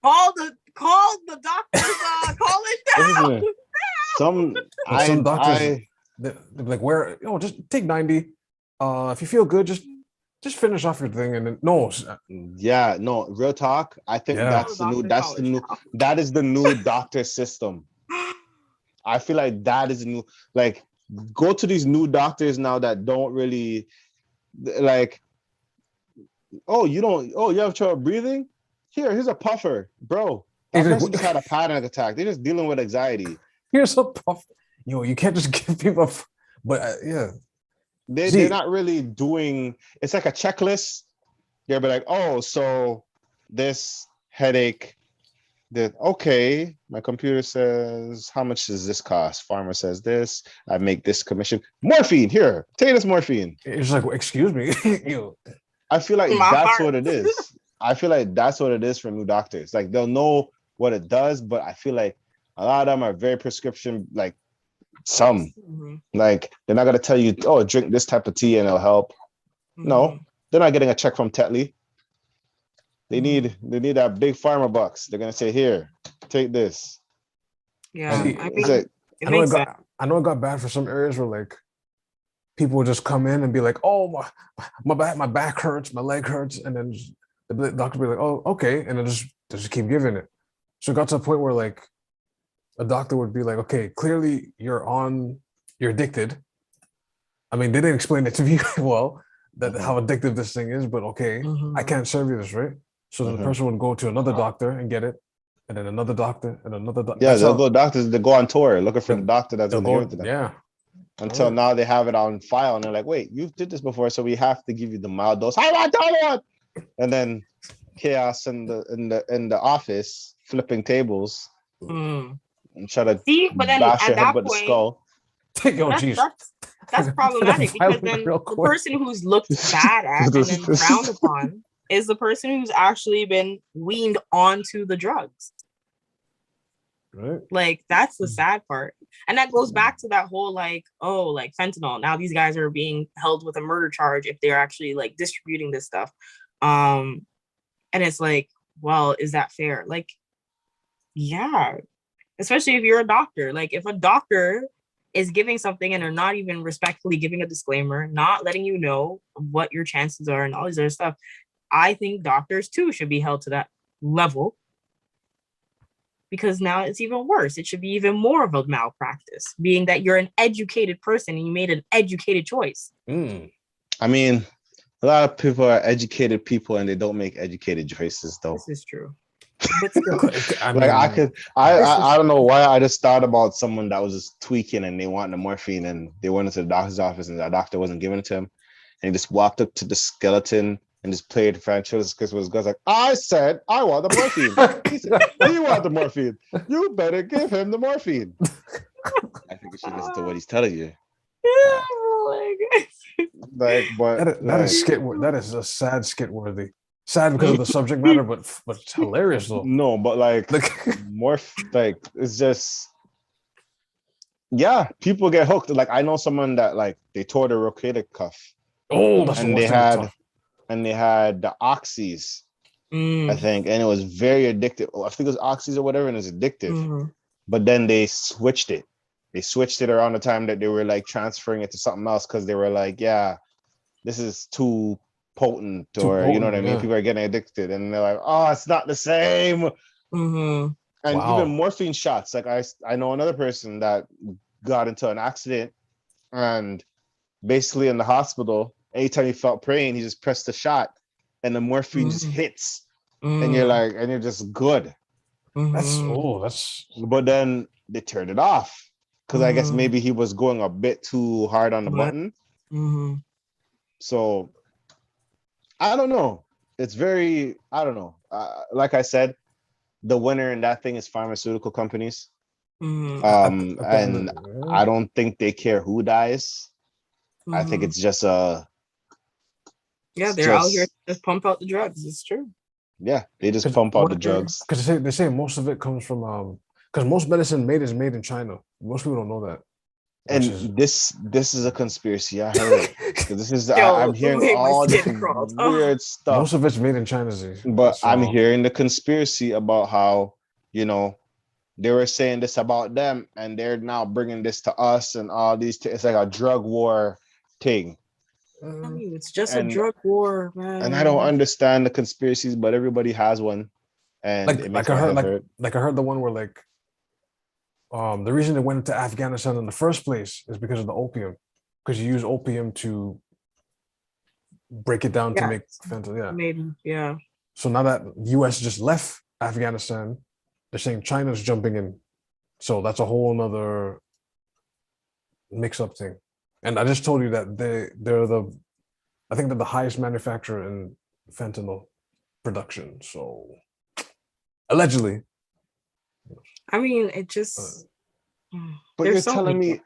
call the doctor's call it down. Some doctors they're like, wear, just take 90. If you feel good, just finish off your thing, and then no, real talk. I think that is the new doctor system. I feel like that is new. Like, go to these new doctors now that don't really like. You have trouble breathing? Here's a puffer, bro. That person just had a panic attack. They're just dealing with anxiety. Here's a puff. You can't just give people. But yeah, they're not really doing. It's like a checklist. They'll be like, oh, so this headache. Okay, my computer says, how much does this cost? Farmer says this. I make this commission. Morphine, here, take this morphine. It's like, excuse me. I feel like that's what it is. I feel like that's what it is for new doctors. Like, they'll know what it does, but I feel like a lot of them are very prescription, like some. Like, they're not gonna tell you, oh, drink this type of tea and it'll help. No, they're not getting a check from Tetley. They need that big pharma bucks. They're gonna say, here, take this. Yeah, I know it got bad for some areas where like people would just come in and be like, oh, my back hurts, my leg hurts, and then the doctor would be like, oh, okay, and then just keep giving it. So it got to a point where like a doctor would be like, okay, clearly you're addicted. I mean, they didn't explain it to me well that how addictive this thing is, but okay, I can't serve you this, right? So then the person would go to another doctor and get it, and then another doctor and another doctor. Yeah, they'll go doctors. They go on tour looking for the doctor that's going to give it to them. Yeah. Until now they have it on file, and they're like, "Wait, you did this before, so we have to give you the mild dose." I want. And then chaos in the office, flipping tables, and try to bash your head with the skull. That's problematic because then the person who's looked bad at and then frowned upon is the person who's actually been weaned onto the drugs. Right. Like, that's the sad part. And that goes back to that whole like, oh, like fentanyl. Now these guys are being held with a murder charge if they're actually like distributing this stuff. And it's like, well, is that fair? Like, yeah. Especially if you're a doctor. Like, if a doctor is giving something and they're not even respectfully giving a disclaimer, not letting you know what your chances are and all this other stuff, I think doctors too should be held to that level, because now it's even worse. It should be even more of a malpractice, being that you're an educated person and you made an educated choice. I mean, a lot of people are educated people and they don't make educated choices, though. This is true. But still, I don't know why I just thought about someone that was just tweaking and they want the morphine and they went into the doctor's office and the doctor wasn't giving it to him, and he just walked up to the skeleton and just played franchise because was like, I said I want the morphine. He said, you want the morphine? You better give him the morphine. I think you should listen to what he's telling you. That is a sad skit worthy. Sad because of the subject matter, but it's hilarious though. No, but like it's just, yeah, people get hooked. Like, I know someone that like they tore the rotator cuff. Oh, that's and they had the oxys, I think, and it was very addictive. I think it was oxys or whatever, and it's addictive. But then they switched it. They switched it around the time that they were like transferring it to something else because they were like, yeah, this is too potent, you know what I mean? People are getting addicted, and they're like, oh, it's not the same. And even morphine shots. Like, I know another person that got into an accident, and basically in the hospital, anytime he felt pain, he just pressed the shot, and the morphine just hits and you're like, and you're just good. That's But then they turned it off because I guess maybe he was going a bit too hard on the button. So I don't know. It's very, I don't know. Like I said, the winner in that thing is pharmaceutical companies. And I don't think they care who dies. I think it's just they're out here to just pump out the drugs. It's true. Yeah, they just pump out the drugs. Because they say most of it comes from because most medicine is made in China. Most people don't know that. And this is a conspiracy. I heard. This is I'm hearing all this weird stuff. Most of it's made in China, but I'm hearing the conspiracy about how they were saying this about them, and they're now bringing this to us, and all these. It's like a drug war thing. It's just a drug war, man. And I don't understand the conspiracies, but everybody has one. And I heard the one where like the reason they went into Afghanistan in the first place is because of the opium, because you use opium to break it down to make fentanyl. So now that the US just left Afghanistan, they're saying China's jumping in. So that's a whole nother mix-up thing. And I just told you that I think they're the highest manufacturer in fentanyl production. So allegedly. I mean, it just. But you're telling me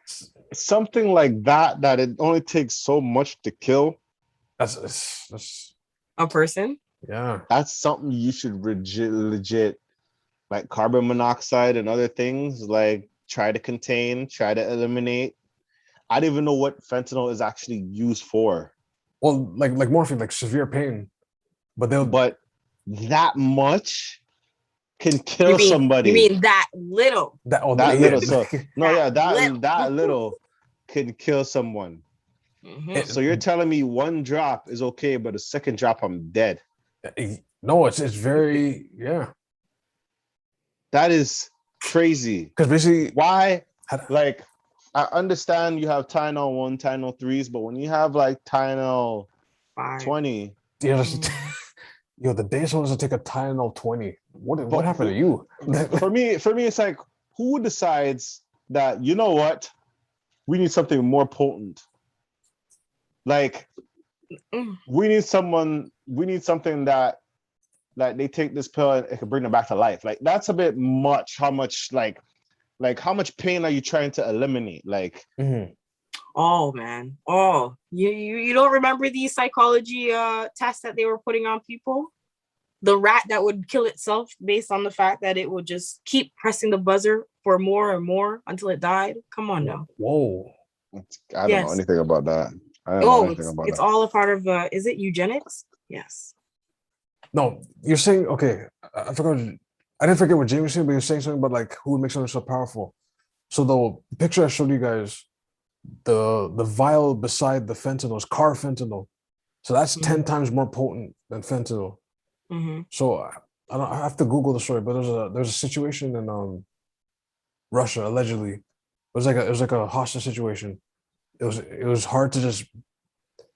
something like that it only takes so much to kill. That's a person. Yeah. That's something you should legit like carbon monoxide and other things like try to contain, try to eliminate. I don't even know what fentanyl is actually used for. Well, like morphine, like severe pain, but that much can kill somebody. You mean that little? That little. So that little can kill someone. So you're telling me one drop is okay, but a second drop, I'm dead. No, it's very That is crazy. Because basically, why? Like, I understand you have Tylenol 1, Tylenol 3s, but when you have like Tylenol 20, yo, the day someone to take a Tylenol 20, what happened to you? for me, it's like, who decides that, you know what, we need something more potent? Like, we need something that like they take this pill and it can bring them back to life. Like, that's a bit much. How much how much pain are you trying to eliminate? Like, oh man, you don't remember these psychology tests that they were putting on people? The rat that would kill itself based on the fact that it would just keep pressing the buzzer for more and more until it died. Come on now. Whoa. I don't know anything about that. It's all a part of is it eugenics? Yes. No, you're saying, okay, I didn't forget what Jamie was saying, but you're saying something about like who would make something so powerful. So the picture I showed you guys, the vial beside the fentanyl is carfentanil. So that's 10 times more potent than fentanyl. So I have to Google the story, but there's a situation in Russia, allegedly. It was like a hostage situation. It was hard to just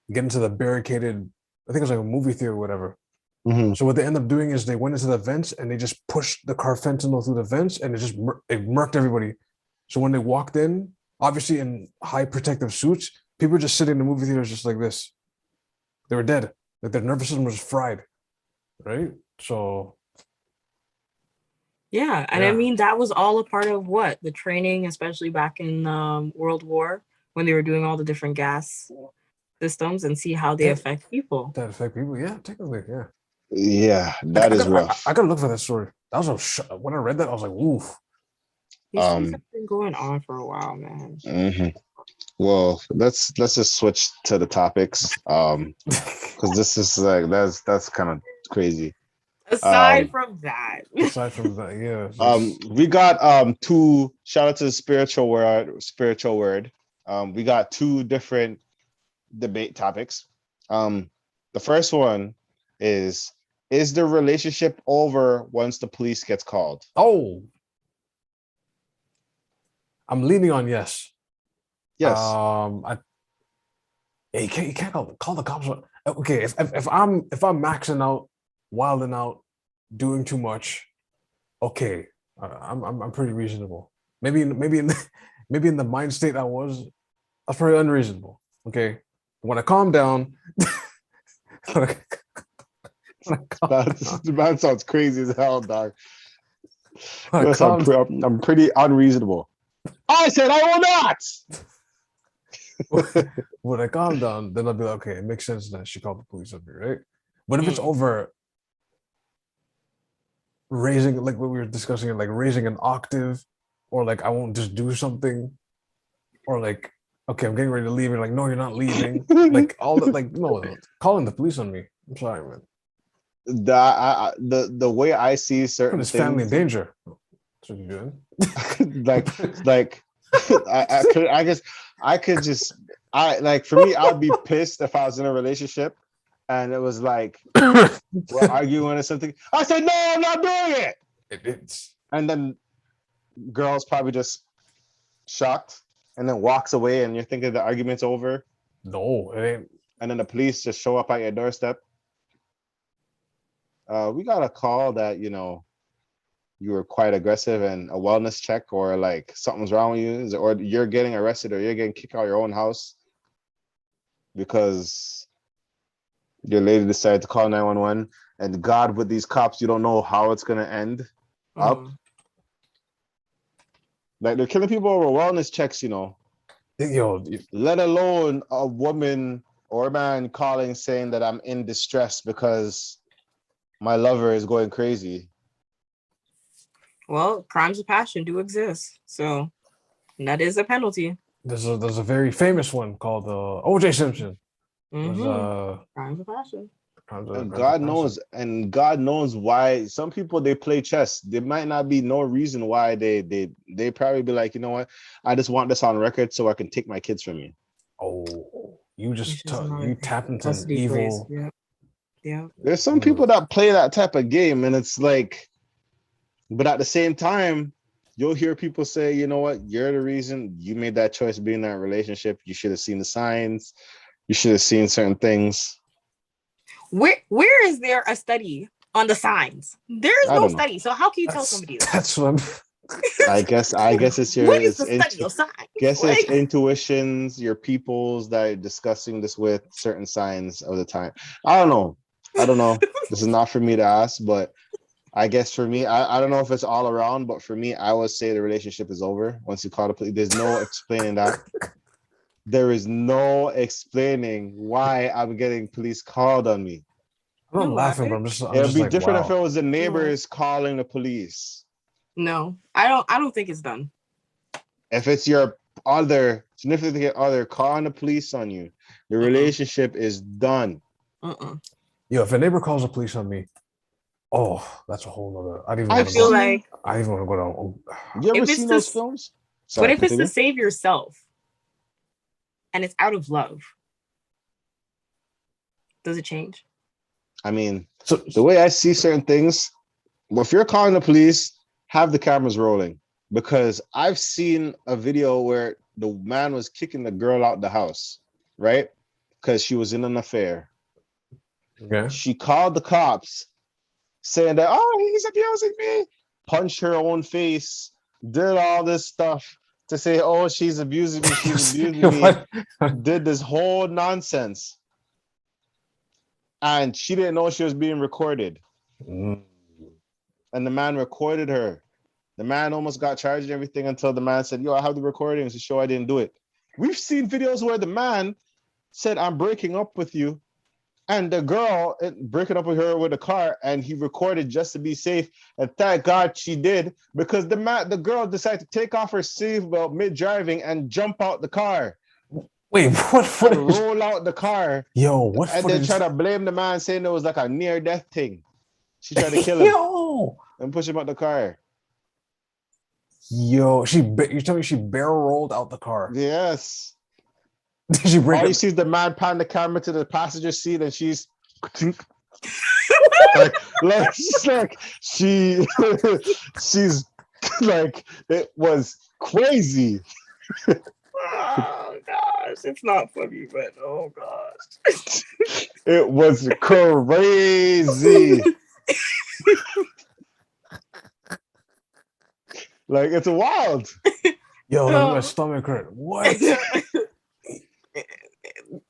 get into the barricaded, I think it was like a movie theater or whatever. So what they end up doing is they went into the vents and they just pushed the carfentanil through the vents and it murked everybody. So when they walked in, obviously in high protective suits, people were just sitting in the movie theaters just like this. They were dead. Like their nervous system was fried, right? So. Yeah, and I mean, that was all a part of what? The training, especially back in World War, when they were doing all the different gas systems and see how they affect people. That affect people, yeah, technically, yeah. Yeah, that is rough. I gotta look for that story. That was when I read that, I was like, oof. These things have been going on for a while, man. Well, let's just switch to the topics, because this is like that's kind of crazy. Aside from that, yeah. We got two. Shout out to the spiritual word. We got two different debate topics. The first one is the relationship over once the police gets called? Oh, I'm leaning on yes. Yes. You can't call the cops. Okay, if I'm maxing out, wilding out, doing too much, okay, I'm pretty reasonable. Maybe in the mind state I was probably unreasonable. Okay, when I calm down, when The man sounds crazy as hell, dog. I Yes, calm I'm pretty unreasonable. I said I will not. when I calm down, then I'll be like, okay, it makes sense that she called the police on me, right? But if it's over raising, like what we were discussing, like raising an octave, or like I won't just do something, or like, okay, I'm getting ready to leave, and like, no, you're not leaving. Like all that, like, no, calling the police on me. I'm sorry, man. The way I see certain Put his family in things, danger. That's what you're doing. like I guess I could just like for me, I'd be pissed if I was in a relationship and it was like we're arguing or something. I said, no, I'm not doing it. It's And then girl's probably just shocked and then walks away and you're thinking the argument's over. no, it ain't. And then the police just show up at your doorstep. We got a call that, you were quite aggressive and a wellness check or like something's wrong with you or you're getting arrested or you're getting kicked out of your own house because your lady decided to call 911 and God with these cops, you don't know how it's going to end up. Like they're killing people over wellness checks, Yo, let alone a woman or a man calling saying that I'm in distress because my lover is going crazy. Well, crimes of passion do exist, so that is a penalty. there's a very famous one called O.J. Simpson. Crimes of passion. And God knows why some people they play chess. There might not be no reason why they probably be like, you know what, I just want this on record so I can take my kids from you. Oh, you tap into an Custody evil. place. Yeah. There's some people that play that type of game, and it's like, but at the same time, you'll hear people say, you know what, you're the reason you made that choice to be in that relationship. You should have seen the signs. You should have seen certain things. Where is there a study on the signs? There is no study. So how can you tell somebody that? That's what I guess it's your what is the study of signs? Guess it's intuitions, your peoples that are discussing this with certain signs of the time. I don't know. This is not for me to ask, but I guess for me, I don't know if it's all around, but for me, I would say the relationship is over once you call the police. There's no explaining that. There is no explaining why I'm getting police called on me. I'm not laughing, but I'm just It'd be like, different wow. if it was the neighbors calling the police. No, I don't think it's done. If it's your other significant other calling the police on you, the relationship is done. Yo, if a neighbor calls the police on me, oh, that's a whole nother. I didn't feel want like to go down. You ever seen those films? But if it's to save yourself and it's out of love, does it change? I mean, so the way I see certain things, if you're calling the police, have the cameras rolling, because I've seen a video where the man was kicking the girl out the house, right? Because she was in an affair. Okay. She called the cops saying that, oh, he's abusing me, punched her own face, did all this stuff to say, oh, she's abusing me, did this whole nonsense. And she didn't know she was being recorded. And the man recorded her. The man almost got charged and everything until the man said, yo, I have the recordings to show I didn't do it. We've seen videos where the man said, I'm breaking up with you. And the girl breaking up with her with a car, and he recorded just to be safe. And thank God she did, because the girl decided to take off her seatbelt mid-driving and jump out the car. Wait, what footage? Roll out the car. Yo, what and footage? Then try to blame the man, saying it was like a near-death thing. She tried to kill him. Yo! And push him out the car. Yo, you tell me she barrel rolled out the car? Yes. Did she break? All you see is the man pan the camera to the passenger seat, and she's she's like, it was crazy. Oh gosh, it's not funny, but oh gosh, it was crazy. Like it's wild. Yo, No. my stomach hurt. What?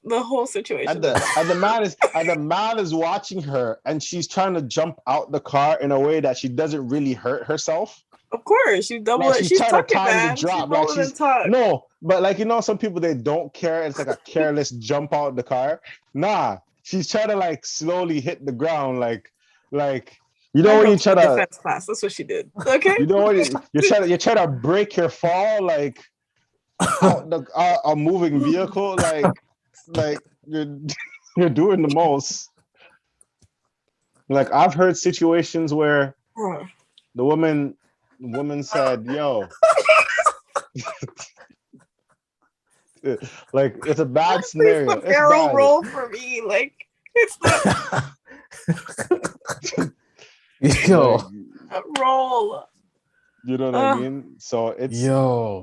The whole situation. And the man is watching her, and she's trying to jump out the car in a way that she doesn't really hurt herself. Of course, she's double. Like She's trying to tucking, time man. the drop. She's Like rolling and she's tuck. no, but like some people they don't care. It's like a careless jump out the car. Nah, she's trying to like slowly hit the ground, like you know when you try to defense class. That's what she did. Okay. You know what you're trying to break your fall like out a moving vehicle, like you're doing the most. Like I've heard situations where the woman said, "Yo," like it's a bad scenario. It's the barrel roll for me. Like it's the Yo, roll. You know what I mean? So it's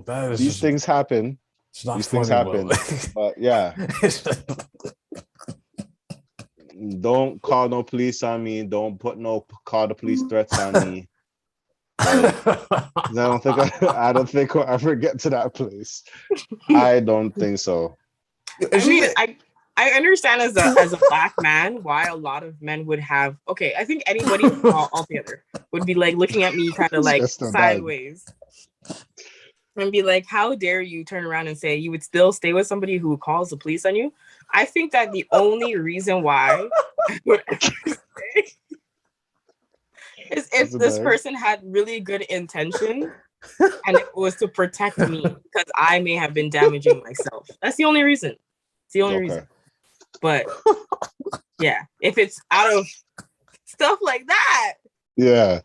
that is these things happen. It's not these funny, things happen. But yeah. Don't call no police on me. Don't call the police threats on me. Like, I don't think we'll ever get to that place. I don't think so. I mean, I understand as a black man why a lot of men would have. Okay, I think anybody altogether would be like looking at me kind of like sideways and be like, "How dare you turn around and say you would still stay with somebody who calls the police on you?" I think that the only reason why I would say is if this person had really good intention and it was to protect me because I may have been damaging myself. That's the only reason. It's the only reason. But yeah, if it's out of stuff like that. Yeah.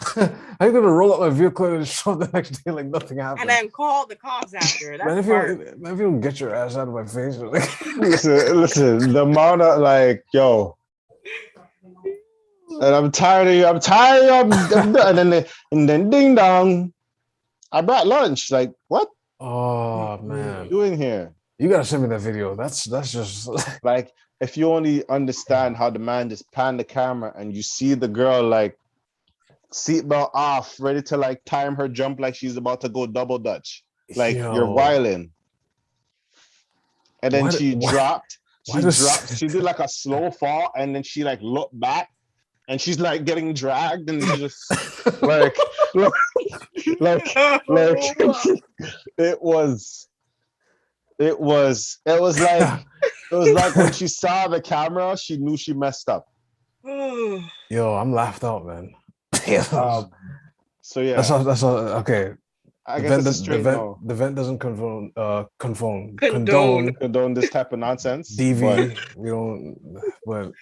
How are you gonna roll up my vehicle and show the next day like nothing happened? And then call the cops after. That's man, if you don't get your ass out of my face. Like... listen, the amount of like, yo, and I'm tired of you. I'm and then ding dong. I brought lunch. Like, what? Oh man. What are you doing here? You gotta send me that video. That's just like if you only understand how the man just panned the camera and you see the girl like seatbelt off, ready to like time her jump like she's about to go double dutch. Like you're wilding. And then she dropped. She did like a slow fall and then she like looked back and she's like getting dragged and just like it was like when she saw the camera, she knew she messed up. Yo, I'm laughed out, man. So yeah, that's all. Okay, I guess it's a straight no. The vent doesn't condone this type of nonsense. DV, we don't. But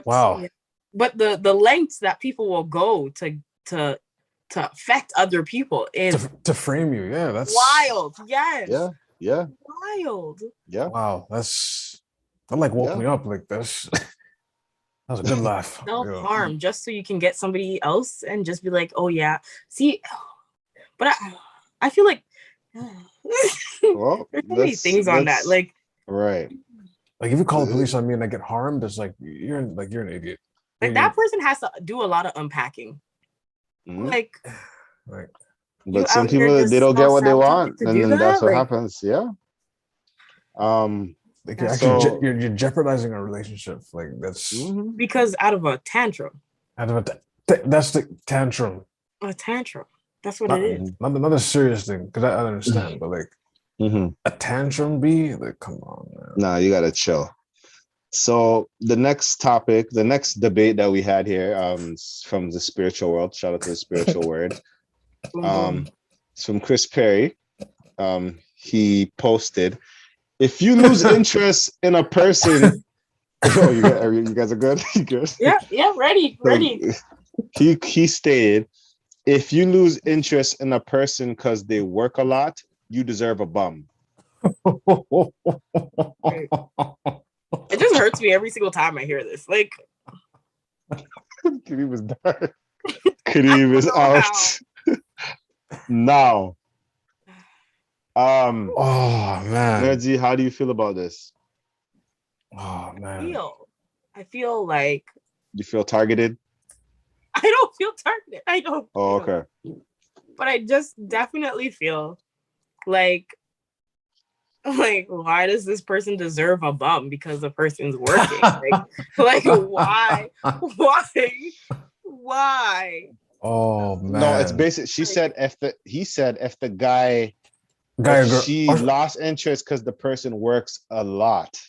wow. Yeah. But the lengths that people will go to affect other people is to frame you. Yeah, that's wild. Yes. Yeah. Wild. Yeah. Wow, that like woke me up. Like that was a good laugh. Self-harm just so you can get somebody else and just be like, oh yeah. See, but I feel like well, there's so many things on that. Like right. Like if you call the police on me and I get harmed, it's like you're an idiot. Like that person has to do a lot of unpacking. Mm-hmm. Like but some people they don't get what they want, and then that's what happens. Yeah. Like you're jeopardizing a relationship. Like that's because out of a tantrum. That's the tantrum. A tantrum. That's what it is. Not a serious thing, because I understand, but like a tantrum be like, come on, man. Nah, you gotta chill. So the next topic, the next debate that we had here, from the spiritual world. Shout out to the spiritual word. It's from Chris Perry. He posted, if you lose interest in a person, you guys are good? You good? Yeah, ready. He stated, if you lose interest in a person because they work a lot, you deserve a bum. It just hurts me every single time I hear this. Like, Kareem is dark. Kareem is out. Now, oh man, Nerdsy, how do you feel about this? Oh man, I feel like You feel targeted? I don't feel targeted. I don't. Oh, okay. But I just definitely feel like why does this person deserve a bum because the person's working? like why? Why? Oh man. No, it's basic. He said if the guy or she lost interest because the person works a lot.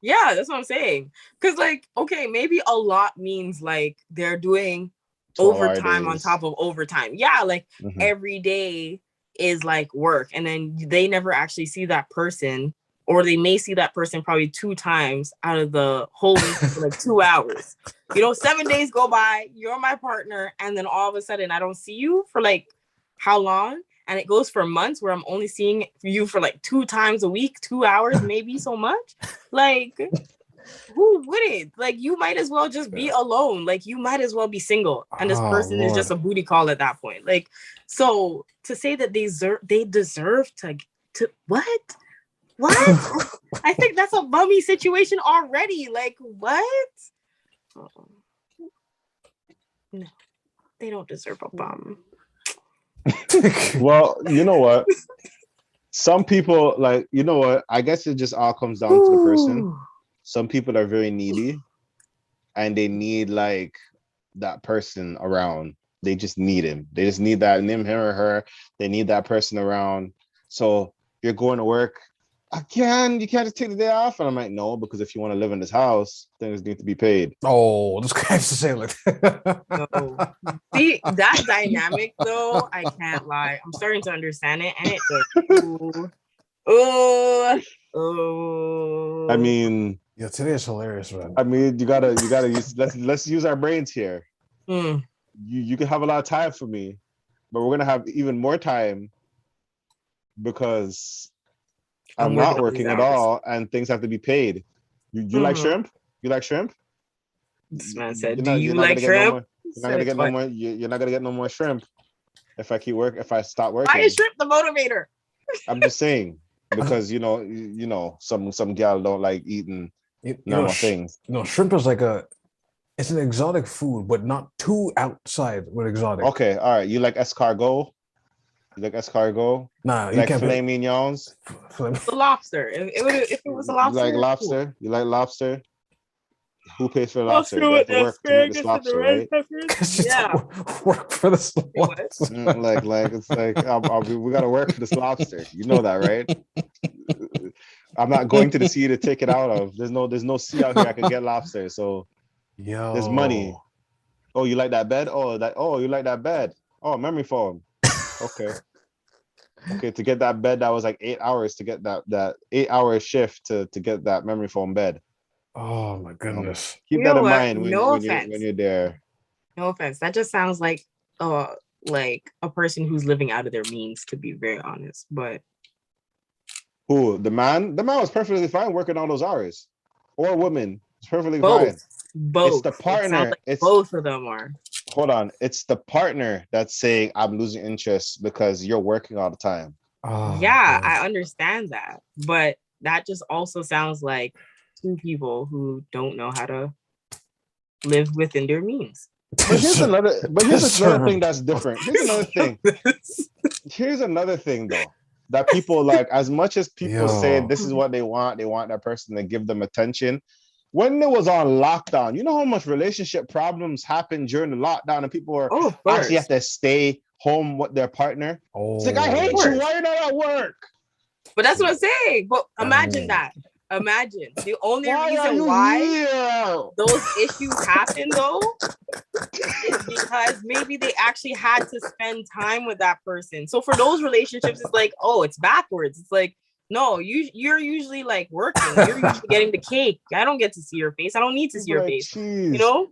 Yeah, that's what I'm saying. Because like, okay, maybe a lot means like they're doing overtime on top of overtime. Yeah, like every day is like work, and then they never actually see that person, or they may see that person probably 2 times out of the whole week for like 2 hours. 7 days go by, you're my partner, and then all of a sudden I don't see you for like how long? And it goes for months where I'm only seeing you for like 2 times a week, 2 hours, maybe so much. Like, who wouldn't? Like, you might as well just be alone. Like, you might as well be single. And this person is just a booty call at that point. Like, so to say that they deserve to what? I think that's a bummy situation already. Like, what? No, they don't deserve a bum. Well, you know what? Some people I guess it just all comes down to the person. Some people are very needy and they need like that person around. They just need him. They just need that him or her. They need that person around. So you're going to work. You can't just take the day off. And I'm like, no, because if you want to live in this house, things need to be paid. Oh, this guy has to say like no. See, that dynamic though, I can't lie. I'm starting to understand it, and it's I mean, yeah, today is hilarious, man. I mean, you gotta use let's use our brains here. You can have a lot of time for me, but we're gonna have even more time because I'm not working at all and things have to be paid. You like shrimp? You like shrimp? This man said, "Do you like shrimp?" You're not gonna get no more. You're not gonna get no more shrimp if I stop working. Why is shrimp the motivator? I'm just saying because some gal don't like eating normal things. No, shrimp is like it's an exotic food, but not too outside with exotic. Okay, all right. You like escargot? You like escargot? Nah, you like can't filet mignons? The lobster. If it was a lobster. You like lobster? Cool. You like lobster? Who pays for the lobster? You have to work to make this lobster, right? Yeah. Work for this lobster. It's like we gotta work for this lobster. You know that, right? I'm not going to the sea to take it out of. There's no sea out here I can get lobster. So there's money. Oh, you like that bed? Oh, you like that bed? Oh, memory foam. Okay, to get that bed, that was like 8 hours to get that 8-hour shift to get that memory foam bed. Oh my goodness. Keep that in mind when you're there. No offense. That just sounds like a person who's living out of their means, to be very honest. But who? The man? The man was perfectly fine working all those hours. Or woman. It's perfectly fine. Both. It's the partner. Like both of them are. Hold on. It's the partner that's saying I'm losing interest because you're working all the time. Oh, yeah, man. I understand that. But that just also sounds like 2 people who don't know how to live within their means. But here's another thing that's different. Here's another thing though. That people like, as much as people say this is what they want that person to give them attention. When it was on lockdown, you know how much relationship problems happened during the lockdown and people were actually have to stay home with their partner. It's like, I hate you. Why are you not at work? But that's what I'm saying. But imagine that. Imagine the only reason why those issues happen though is because maybe they actually had to spend time with that person. So for those relationships, it's like, oh, it's backwards. It's like, no, you're usually like working. You're usually getting the cake. I don't get to see your face. I don't need to see your face. Geez. You know?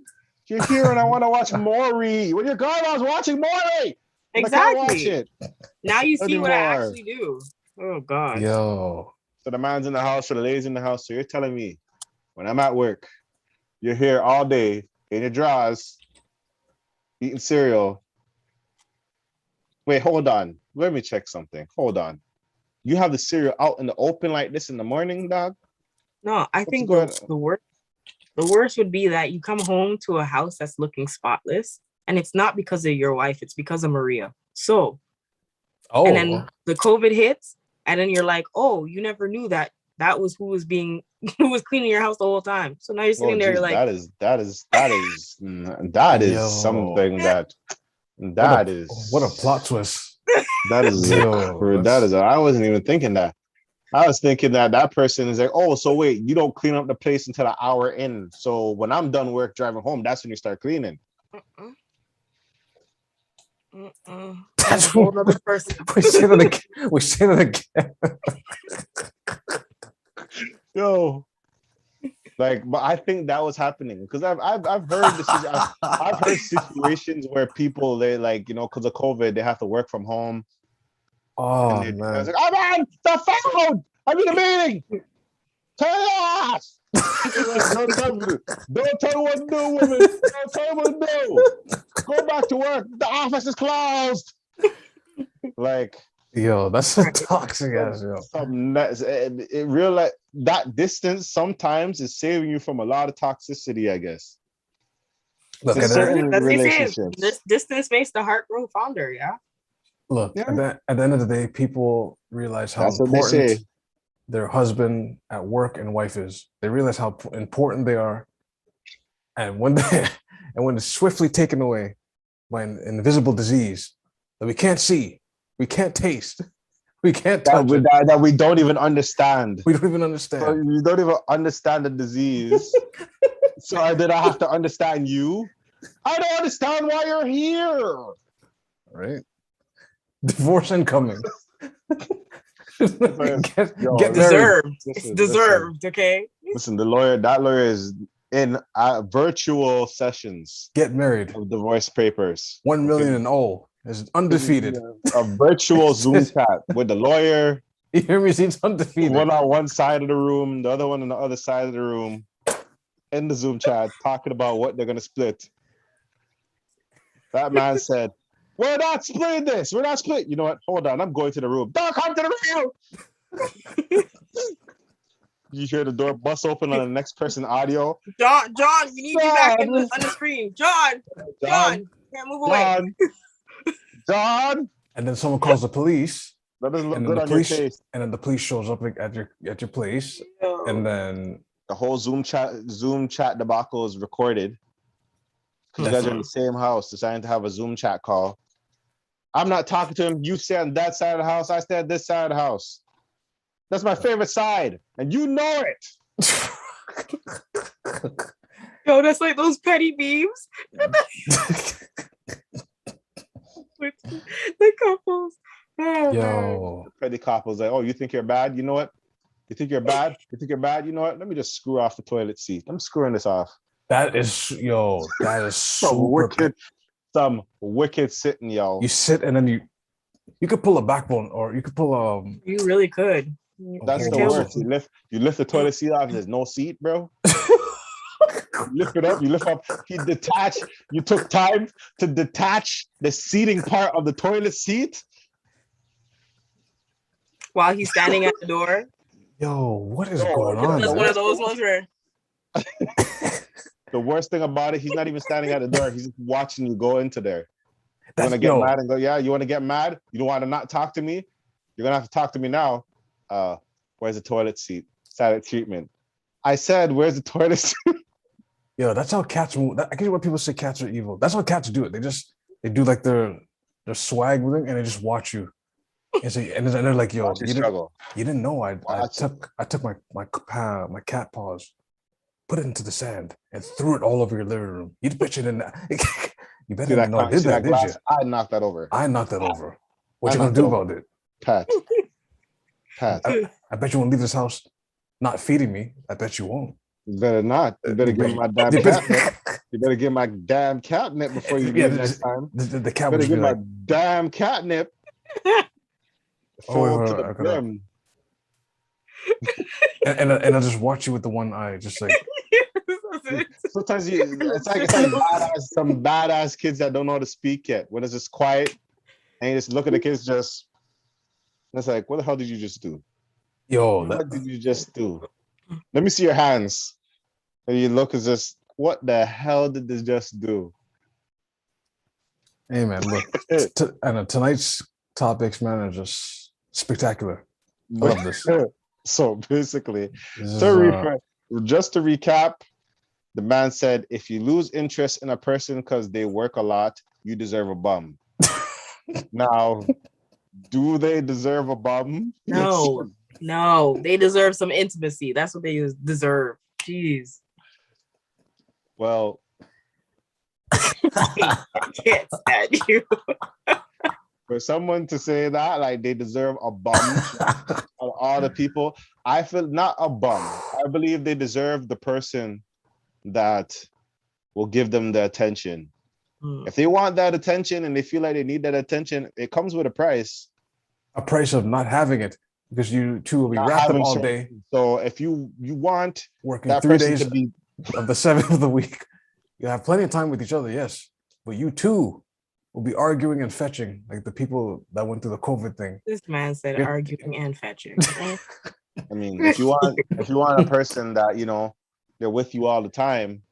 You're here and I want to watch Maury. When you're gone, I was watching Maury. Exactly. I can't watch it. Now you see what I actually do. Oh God. Yo. So the man's in the house or the lady's in the house. So you're telling me when I'm at work, you're here all day in your drawers, eating cereal. Wait, hold on. Let me check something. Hold on. You have the cereal out in the open like this in the morning, dog? No, I think the The worst would be that you come home to a house that's looking spotless, and it's not because of your wife, it's because of Maria. So, and then the COVID hits, and then you're like, oh, you never knew that was who was cleaning your house the whole time. So now you're sitting there, you're like, that is something that what a plot twist. That is I wasn't even thinking that. I was thinking that person is like, oh, so wait, you don't clean up the place until an hour in. So when I'm done work driving home, that's when you start cleaning. That's a whole other person. We say that again. Yo, like, but I think that was happening because I've heard this. I've heard situations where people, they like, you know, because of COVID, they have to work from home. Oh man! I was like, I'm on the phone. I'm in a meeting. Turn it off. Don't tell me what to do, woman. Don't tell me what to do. Go back to work. The office is closed. Like, yo, that's a toxic ass. Yo, it real like that distance sometimes is saving you from a lot of toxicity, I guess. Look, that's relationships. This distance makes the heart grow fonder. Yeah. Look, at the end of the day, people realize how important their husband at work and wife is. They realize how important they are, and when it's swiftly taken away by an invisible disease that we can't see, we can't taste, we can't touch that we don't even understand. We don't even understand. So you don't even understand the disease. So did I have to understand you? I don't understand why you're here. Right. Divorce incoming. Get deserved. It's deserved, okay? Listen, that lawyer is in virtual sessions. Get married. Of divorce papers. 1 million and all is undefeated. A virtual Zoom chat with the lawyer. You hear me? He's undefeated. One on one side of the room, the other one on the other side of the room, in the Zoom chat, talking about what they're gonna split. That man said, we're not splitting this. We're not split. You know what? Hold on. I'm going to the room. Don't come to the room. You hear the door bust open on the next person audio. John, we need you back on the screen. John, can't move away. John. And then someone calls the police. That doesn't look good on your face. And then the police shows up at your place. Oh. And then the whole Zoom chat debacle is recorded. Because you guys are in the same house, deciding to have a Zoom chat call. I'm not talking to him. You stay on that side of the house. I stay on this side of the house. That's my favorite side. And you know it. Yo, that's like those petty memes. With the couples. Oh, yo. The petty couples. Like, oh, you think you're bad? You know what? You think you're bad? You think you're bad? You know what? Let me just screw off the toilet seat. I'm screwing this off. That is some wicked sitting, yo. You sit and then you could pull a backbone, or you could pull You really could. That's the worst. You lift the toilet seat off. There's no seat, bro. You lift up. You took time to detach the seating part of the toilet seat while he's standing at the door. Yo, what is going on? That's one of those ones where. The worst thing about it, he's not even standing at the door. He's just watching you go into there. You want to get mad and go, yeah, you want to get mad? You don't want to not talk to me? You're going to have to talk to me now. Where's the toilet seat? Silent treatment. I said, where's the toilet seat? Yo, that's how cats move. I guess when people say cats are evil, that's how cats do it. They do like their swag with it, and they just watch you. And they're like, yo, you didn't know I took my cat paws, put it into the sand, and threw it all over your living room. You bet you didn't. You better not know I did that, did you? I knocked that over. What you gonna do about it? Pat. I bet you won't leave this house not feeding me. I bet you won't. You better not. You better give me my damn catnip. You better get my damn catnip before you leave next time. The cat better would get be my like, damn catnip. Full to the brim. And I just watch you with the one eye, just like. Sometimes it's like some badass kids that don't know how to speak yet. When it's just quiet, and you just look at the kids, just it's like, what the hell did you just do? Yo, what did you just do? Let me see your hands. And you look as just, what the hell did this just do? Hey man, look, and tonight's topics, man, are just spectacular. I love this. So basically, This is, just to recap, the man said, if you lose interest in a person because they work a lot, you deserve a bum. Now, do they deserve a bum? No, they deserve some intimacy. That's what they deserve. Jeez. Well, I can't stand you. for someone to say that, like they deserve a bum of all the people, I feel not a bum. I believe they deserve the person that will give them the attention. If they want that attention and they feel like they need that attention, it comes with a price. a price of not having it, because you two will be wrapped up all day. So if you want working that 3 person days to be of the 7th of the week, you have plenty of time with each other, yes, but you two will be arguing and fetching like the people that went through the COVID thing. This man said You're- arguing and fetching. I mean, if you want a person that, you know, they're with you all the time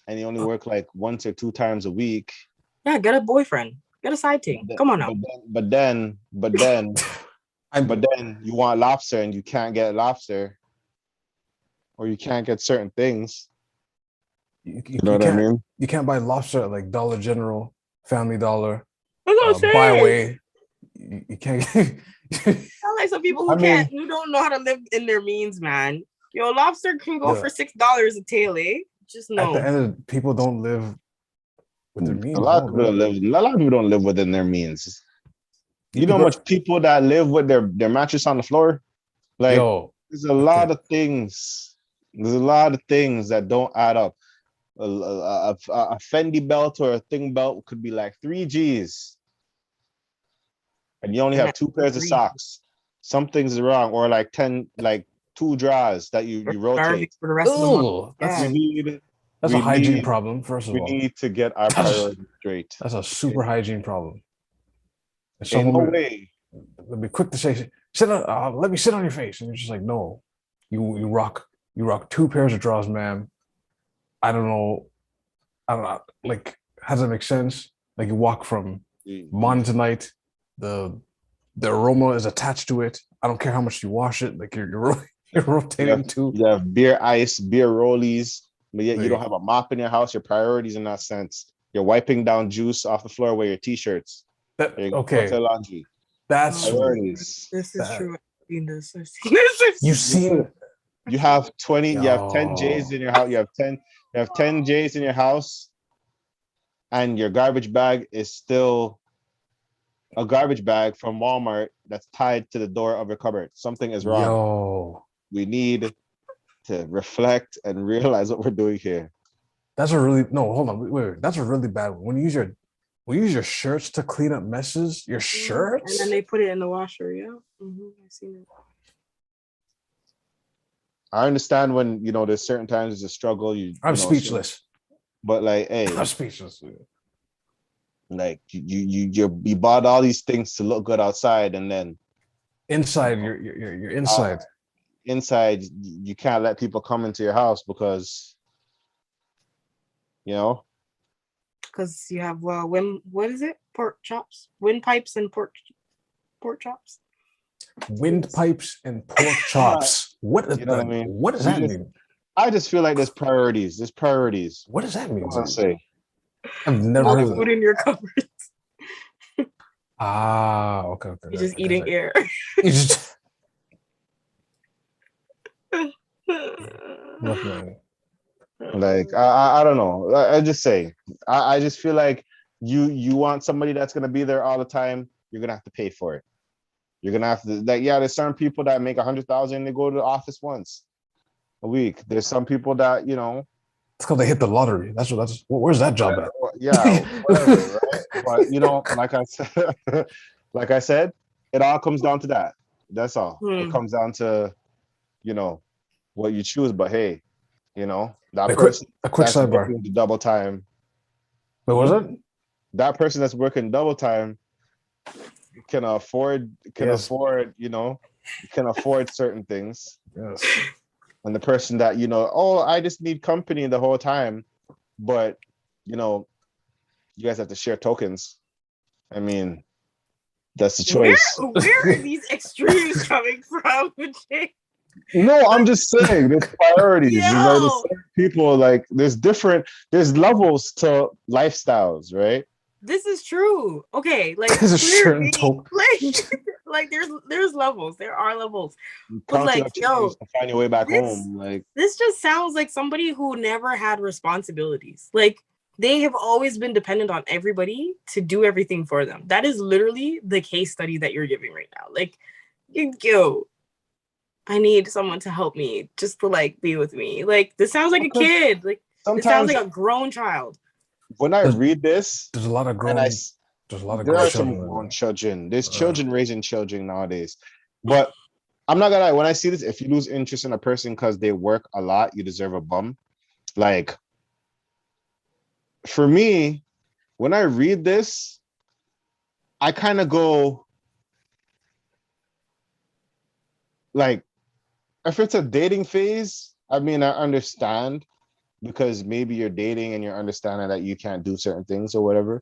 and you only work like 1 to 2 times a week. Yeah, get a boyfriend. Get a side team. Come on now. But then you want lobster and you can't get lobster, or you can't get certain things. You know what I mean? You can't buy lobster at like Dollar General, Family Dollar, Buy away. You can't. like some people who don't know how to live in their means, man. Yo, lobster can go for $6 a tail, eh? Just know. At the end of people don't live with their means. A lot of people don't live within their means. You know how much people that live with their mattress on the floor? Like, there's a lot of things. There's a lot of things that don't add up. A Fendi belt or a thing belt could be like 3 G's. And you only have 2 pairs of socks. Something's wrong. Or like 2 drawers that you rotate. For the rest of the month. That's a hygiene problem, first of all. We need to get our priorities straight. That's a super hygiene problem. In no way. Let me quick to say, let me sit on your face. And you're just like, no. You rock 2 pairs of drawers, ma'am. I don't know. Like, how does that make sense? Like, you walk from morning to night. The aroma is attached to it. I don't care how much you wash it. Like, you're rotating too. You have beer ice, beer rollies, but yet you don't have a mop in your house. Your priorities in that sense. You're wiping down juice off the floor with your t-shirts. Okay. Laundry. That's priorities. This is true. You've seen. You have 20. You have 10 J's in your house. You have 10 J's in your house, and your garbage bag is still a garbage bag from Walmart that's tied to the door of your cupboard. Something is wrong. We need to reflect and realize what we're doing here. That's a really hold on. Wait. That's a really bad one. When you use your shirts to clean up messes, your shirts, and then they put it in the washer. Yeah, I've seen it. I understand when there's certain times it's a struggle. I'm speechless. But like, hey, I'm speechless. Like you bought all these things to look good outside, and then inside you're inside. Inside, you can't let people come into your house because because you have what is it? Pork chops, windpipes, and pork chops. Windpipes and pork chops. What does that mean? What does that mean? I just feel like there's priorities. What does that mean? I'll say. I've never heard of food in your cupboards. Okay. You're just eating air. You just look, man. Like I don't know. I just say I just feel like you want somebody that's gonna be there all the time. You're gonna have to pay for it. You're gonna have to there's some people that make 100,000 and they go to the office once a week. There's some people that it's because they hit the lottery. Where's that job at? Yeah, whatever, right? But like I said, it all comes down to that. That's all. It comes down to what you choose. But hey, that person a quick sidebar. The double time. What was it? That person that's working double time can afford certain things. Yes. and the person that, you know, oh, I just need company the whole time, but, you know, you guys have to share tokens. I mean, that's the choice. Where are these extremes coming from? No, I'm just saying there's priorities. There's like Yo, people, like there's levels to lifestyles, right? this is true. Okay, like There's a clear certain being- like there's levels. There are levels. But Count your like, yo, change to find your way back this- home. Like, this just sounds like somebody who never had responsibilities. Like they have always been dependent on everybody to do everything for them. That is literally the case study that you're giving right now. Like, yo, I need someone to help me just to like be with me. Like this sounds like a kid. Like this sounds sometimes like a grown child. when I read this, There's a lot of grown. and There's a lot of there grown are some children. grown children. There's children raising children nowadays. But I'm not gonna lie, when I see this, if you lose interest in a person because they work a lot, you deserve a bum. Like, for me, when I read this, I kind of go, like, if it's a dating phase, I mean, I understand, because maybe you're dating and you're understanding that you can't do certain things or whatever.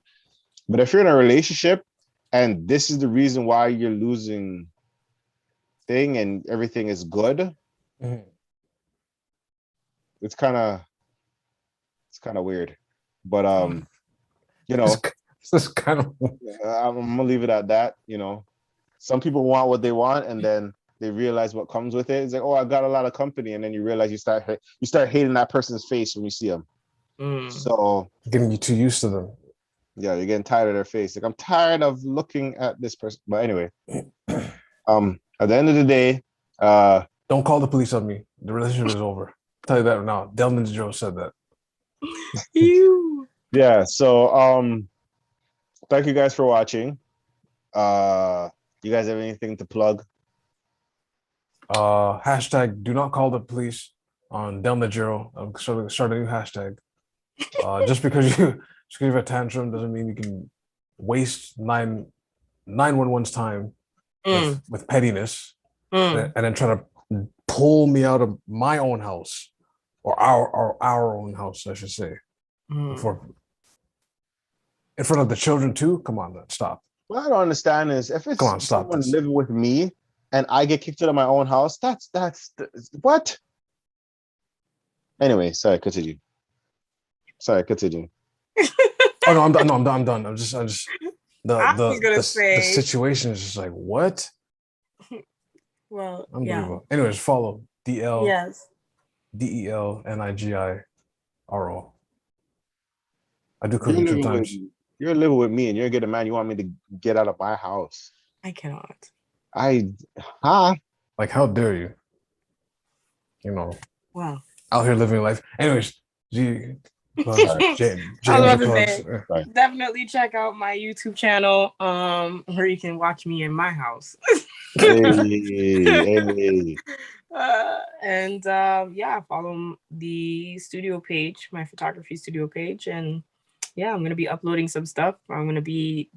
But if you're in a relationship and this is the reason why you're losing thing and everything is good, it's kind of weird. But you know, it's kind of I'm gonna leave it at that. You know, some people want what they want, and then they realize what comes with it. It's like, oh, I got a lot of company, and then you realize you start hating that person's face when you see them. So getting you too used to them. Yeah, you're getting tired of their face. Like, I'm tired of looking at this person. But anyway, at the end of the day, don't call the police on me. The relationship is over. I'll tell you that now. Delman Joe said that. Yeah. So thank you guys for watching. You guys have anything to plug? Hashtag do not call the police on Del Najero. I'm start a new hashtag. Just because you have a tantrum doesn't mean you can waste 911's time with pettiness and then try to pull me out of my own house or our own house, I should say. For in front of the children too. Come on, stop. What I don't understand is if it's someone living with me and I get kicked out of my own house, that's what? Anyway, sorry, continue. Oh no, I'm done. I'm just the situation is just like, what? Well, unbelievable. Yeah. Anyways, follow DL. Yes. DELNIGIRO. I do cooking sometimes. You're living with me and you're getting mad. You want me to get out of my house? I cannot. Like, how dare you? You know. Wow. Out here living life. Anyways, definitely check out my YouTube channel, where you can watch me in my house. Hey. And follow the studio page, my photography studio page, and yeah, I'm gonna be uploading some stuff. I'm gonna be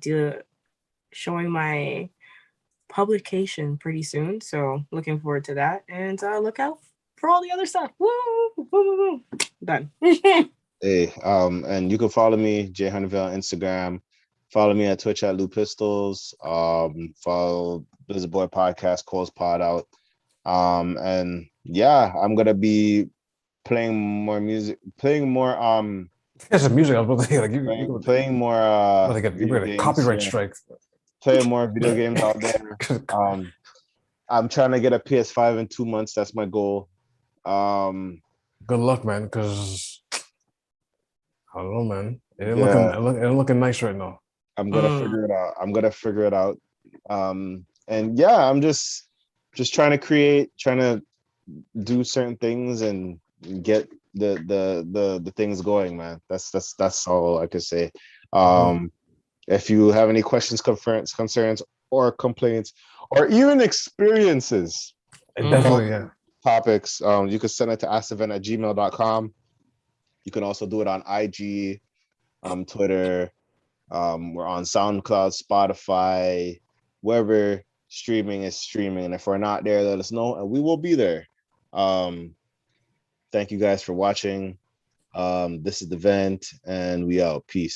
showing my publication pretty soon, so looking forward to that. And look out for all the other stuff. Woo! Done. Hey, and you can follow me, Jay Hunterville, on Instagram. Follow me at Twitch at Lou Pistols. Follow Blizzard Boy Podcast, Cole's Pod out. And yeah, I'm gonna be playing more music, playing more some music. I was like, playing more you got a copyright strike. Playing more video games out there. I'm trying to get a PS5 in 2 months. That's my goal. Good luck, man, because I don't know, man. It ain't looking nice right now. I'm gonna figure it out. And yeah, I'm just trying to do certain things and get the things going, man. That's all I could say. If you have any questions, concerns, or complaints, or even experiences, definitely, topics, you can send it to askthevent@gmail.com. You can also do it on IG, Twitter. We're on SoundCloud, Spotify, wherever streaming is streaming. And if we're not there, let us know, and we will be there. Thank you guys for watching. This is The Vent, and we out. Peace.